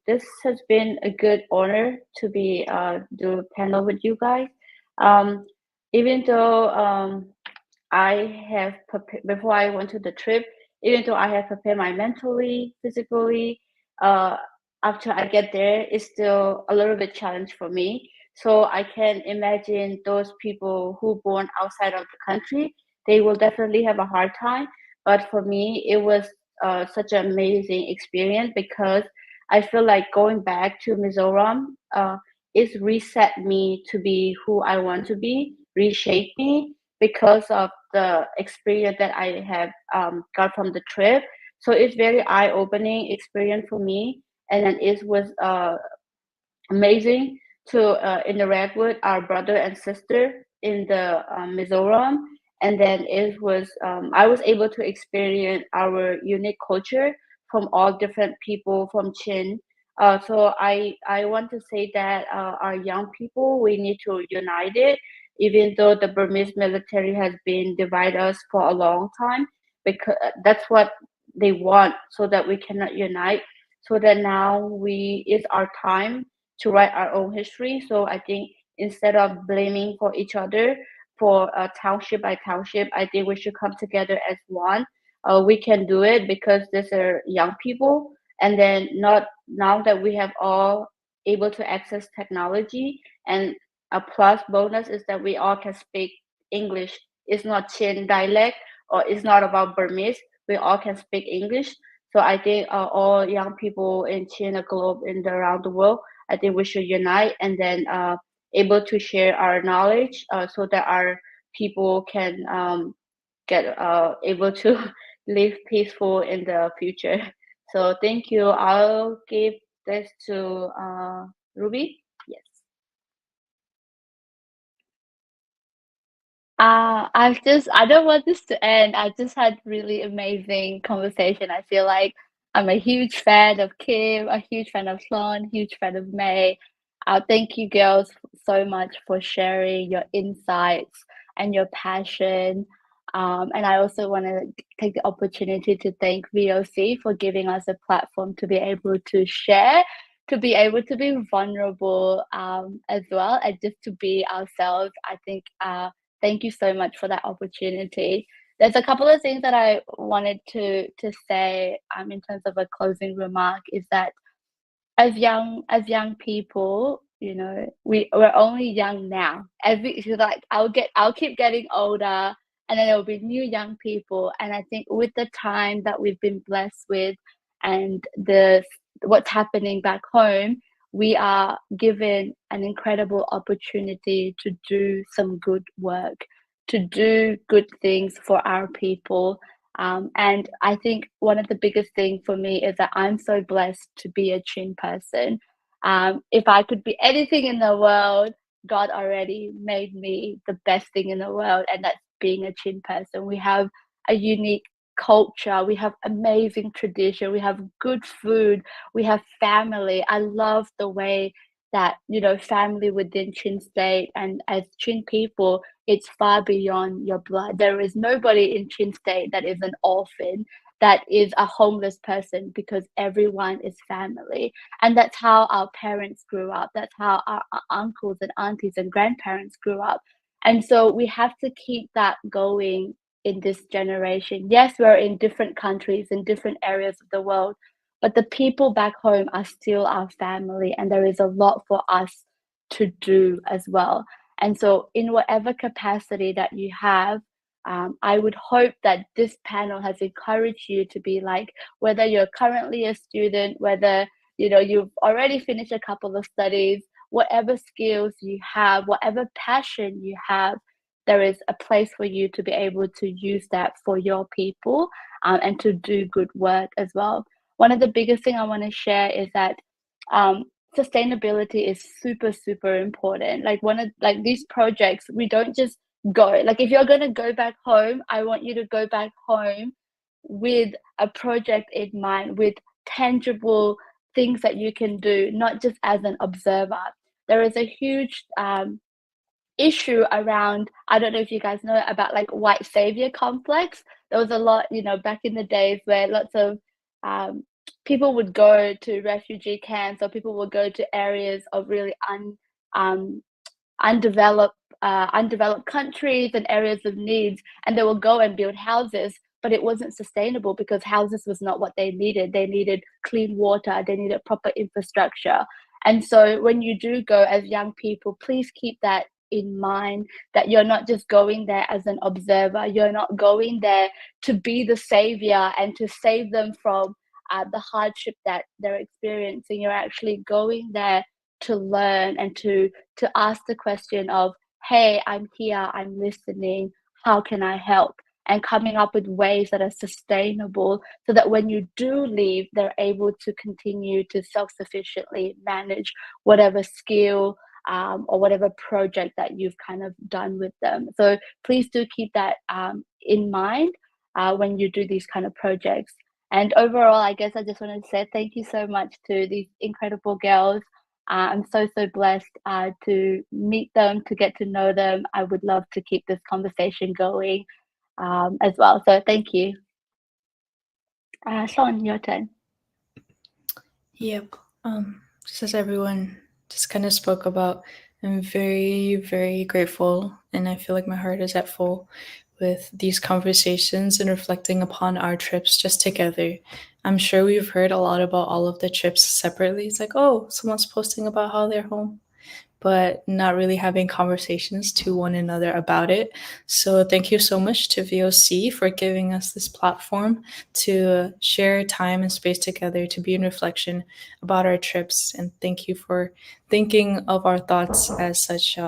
This has been a good honor to be do a panel with you guys. Even though I have prepared before I went to the trip, even though I have prepared my mentally, physically, after I get there, it's still a little bit challenge for me. So I can imagine those people who born outside of the country, they will definitely have a hard time. But for me, it was such an amazing experience, because I feel like going back to Mizoram is reset me to be who I want to be, reshape me, because of the experience that I have got from the trip. So it's very eye-opening experience for me, and then it was amazing to interact with our brother and sister in the Mizoram. And then it was I was able to experience our unique culture from all different people from Chin. So I want to say that our young people, we need to unite it, even though the Burmese military has been divide us for a long time, because that's what they want, so that we cannot unite. So that now it's our time to write our own history. So I think instead of blaming for each other for township by township, I think we should come together as one. We can do it because these are young people, and then not now that we have all able to access technology, and a plus bonus is that we all can speak English. It's not Chin dialect, or it's not about Burmese. We all can speak English. So I think all young people in China globe and around the world, I think we should unite, and then able to share our knowledge so that our people can get able to live peaceful in the future. So thank you. I'll give this to Ruby. Yes. I don't want this to end. I just had really amazing conversation. I feel like I'm a huge fan of Kim, a huge fan of Hlawn, huge fan of May. Thank you girls so much for sharing your insights and your passion. And I also want to take the opportunity to thank VOC for giving us a platform to be able to share, to be able to be vulnerable as well, and just to be ourselves. I think thank you so much for that opportunity. There's a couple of things that I wanted to say in terms of a closing remark, is that as young people, you know, we're only young now. I'll keep getting older, and then there will be new young people. And I think with the time that we've been blessed with, and what's happening back home, we are given an incredible opportunity to do some good work, to do good things for our people. And I think one of the biggest things for me is that I'm so blessed to be a Chin person. If I could be anything in the world, God already made me the best thing in the world, and that's being a Chin person. We have a unique culture, we have amazing tradition, we have good food, we have family. I love the way that, you know, family within Chin State, and as Chin people, it's far beyond your blood. There is nobody in Chin State that is an orphan, that is a homeless person, because everyone is family. And that's how our parents grew up. That's how our uncles and aunties and grandparents grew up. And so we have to keep that going in this generation. Yes, we're in different countries, in different areas of the world, but the people back home are still our family, and there is a lot for us to do as well. And so in whatever capacity that you have, I would hope that this panel has encouraged you to be like, whether you're currently a student, whether you've already finished a couple of studies, whatever skills you have, whatever passion you have, there is a place for you to be able to use that for your people, and to do good work as well. One of the biggest thing I want to share is that sustainability is super, super important. Like these projects, we don't just go. Like if you're going to go back home, I want you to go back home with a project in mind, with tangible things that you can do, not just as an observer. There is a huge issue around, I don't know if you guys know about like white savior complex. There was a lot, back in the days where lots of people would go to refugee camps, or people would go to areas of really undeveloped countries and areas of needs, and they will go and build houses, but it wasn't sustainable because houses was not what they needed. They needed clean water, they needed proper infrastructure. And so when you do go as young people, please keep that in mind, that you're not just going there as an observer. You're not going there to be the savior and to save them from the hardship that they're experiencing. You're actually going there to learn and to ask the question of, hey, I'm here, I'm listening, how can I help? And coming up with ways that are sustainable, so that when you do leave, they're able to continue to self-sufficiently manage whatever skill or whatever project that you've kind of done with them. So please do keep that in mind when you do these kind of projects. And overall, I guess I just want to say thank you so much to these incredible girls. I'm so blessed to meet them, to get to know them. I would love to keep this conversation going as well. So thank you. Sean, your turn. Yep. Just as everyone just kind of spoke about, I'm very, very grateful, and I feel like my heart is at full with these conversations and reflecting upon our trips just together. I'm sure we've heard a lot about all of the trips separately. It's like, oh, someone's posting about how they're home, but not really having conversations to one another about it. So thank you so much to VOC for giving us this platform to share time and space together, to be in reflection about our trips. And thank you for thinking of our thoughts as such,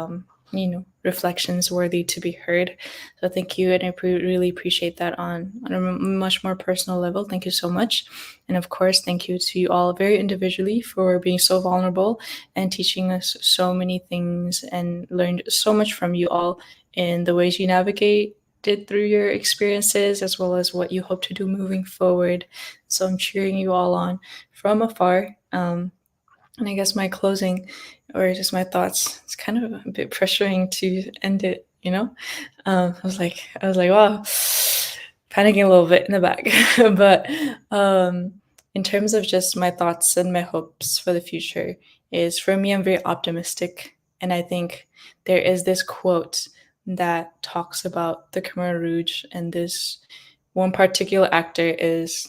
reflections worthy to be heard. So thank you, and I really appreciate that on a much more personal level. Thank you so much. And of course, thank you to you all very individually for being so vulnerable and teaching us so many things, and learned so much from you all in the ways you navigated through your experiences, as well as what you hope to do moving forward. So I'm cheering you all on from afar. And I guess my closing, or just my thoughts, it's kind of a bit pressuring to end it, I was like, wow, panicking a little bit in the back. But in terms of just my thoughts and my hopes for the future, is for me, I'm very optimistic. And I think there is this quote that talks about the Khmer Rouge, and this one particular actor is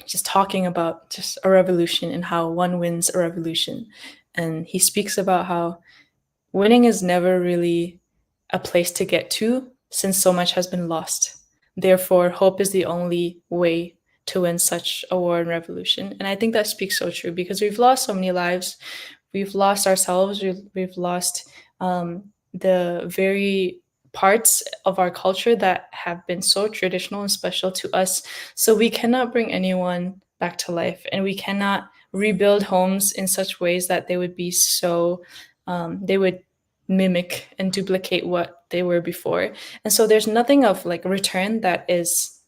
just talking about just a revolution and how one wins a revolution. And he speaks about how winning is never really a place to get to, since so much has been lost. Therefore, hope is the only way to win such a war and revolution. And I think that speaks so true, because we've lost so many lives. We've lost ourselves. We've lost the very parts of our culture that have been so traditional and special to us. So we cannot bring anyone back to life, and we cannot rebuild homes in such ways that they would be so, they would mimic and duplicate what they were before. And so there's nothing of like return that is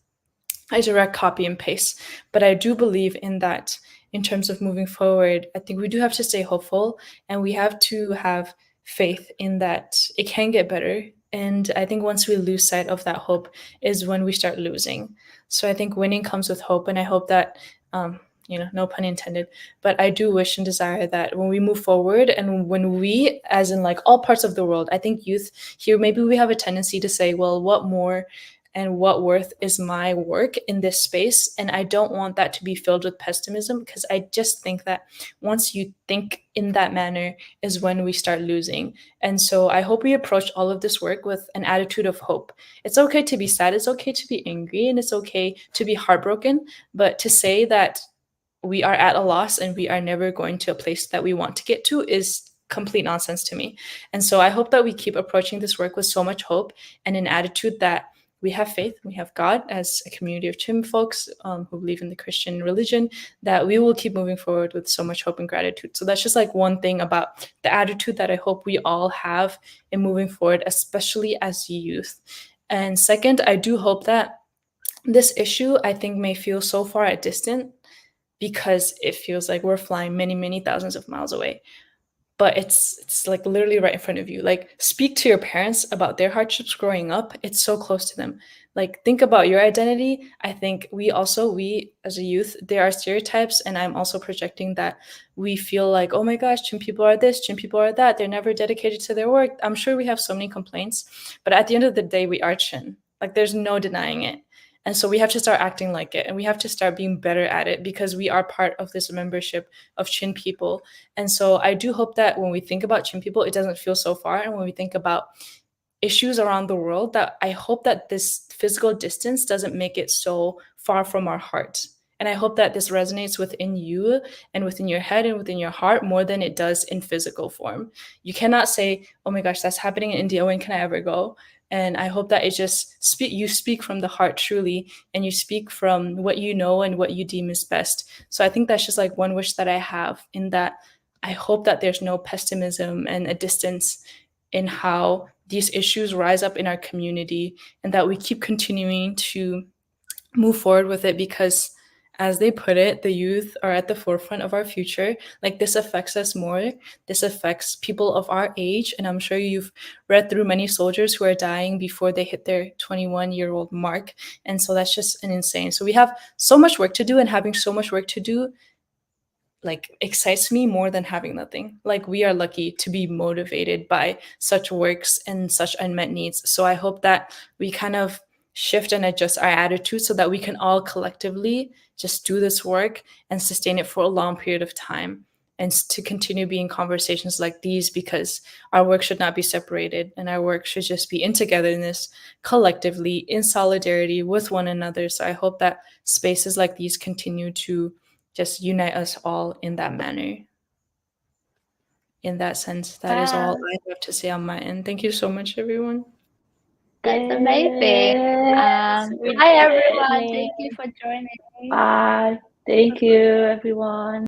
a direct copy and paste. But I do believe in that. In terms of moving forward, I think we do have to stay hopeful, and we have to have faith in that it can get better. And I think once we lose sight of that hope is when we start losing. So I think winning comes with hope, and I hope that, no pun intended, but I do wish and desire that when we move forward, and when we, as in like all parts of the world, I think youth here, maybe we have a tendency to say, well, what more and what worth is my work in this space. And I don't want that to be filled with pessimism, because I just think that once you think in that manner is when we start losing. And so I hope we approach all of this work with an attitude of hope. It's okay to be sad, it's okay to be angry, and it's okay to be heartbroken, but to say that we are at a loss and we are never going to a place that we want to get to is complete nonsense to me. And so I hope that we keep approaching this work with so much hope and an attitude that we have faith, we have God as a community of Chim folks who believe in the Christian religion, that we will keep moving forward with so much hope and gratitude. So that's just like one thing about the attitude that I hope we all have in moving forward, especially as youth. And second, I do hope that this issue, I think, may feel so far at distant because it feels like we're flying many, many thousands of miles away. But it's like literally right in front of you. Like, speak to your parents about their hardships growing up. It's so close to them. Like, think about your identity. I think we as a youth, there are stereotypes, and I'm also projecting that we feel like, oh my gosh, Chin people are this, Chin people are that. They're never dedicated to their work. I'm sure we have so many complaints, but at the end of the day, we are Chin. Like, there's no denying it. And so we have to start acting like it, and we have to start being better at it, because we are part of this membership of Chin people. And so I do hope that when we think about Chin people, it doesn't feel so far. And when we think about issues around the world, that I hope that this physical distance doesn't make it so far from our heart. And I hope that this resonates within you and within your head and within your heart more than it does in physical form. You cannot say, oh my gosh, that's happening in India, when can I ever go? And I hope that it just you speak from the heart truly, and you speak from what you know and what you deem is best. So I think that's just like one wish that I have, in that I hope that there's no pessimism and a distance in how these issues rise up in our community, and that we keep continuing to move forward with it, because as they put it, the youth are at the forefront of our future. Like, this affects us more. This affects people of our age. And I'm sure you've read through many soldiers who are dying before they hit their 21-year-old mark. And so that's just an insane. So we have so much work to do, and having so much work to do like excites me more than having nothing. Like, we are lucky to be motivated by such works and such unmet needs. So I hope that we kind of shift and adjust our attitude so that we can all collectively just do this work and sustain it for a long period of time, and to continue being conversations like these, because our work should not be separated, and our work should just be in togetherness, collectively, in solidarity with one another. So I hope that spaces like these continue to just unite us all in that manner. In that sense, that is all I have to say on my end. Thank you so much, everyone. That's amazing. Yes, Hi everyone. Thank you for joining. Bye. Thank you, everyone.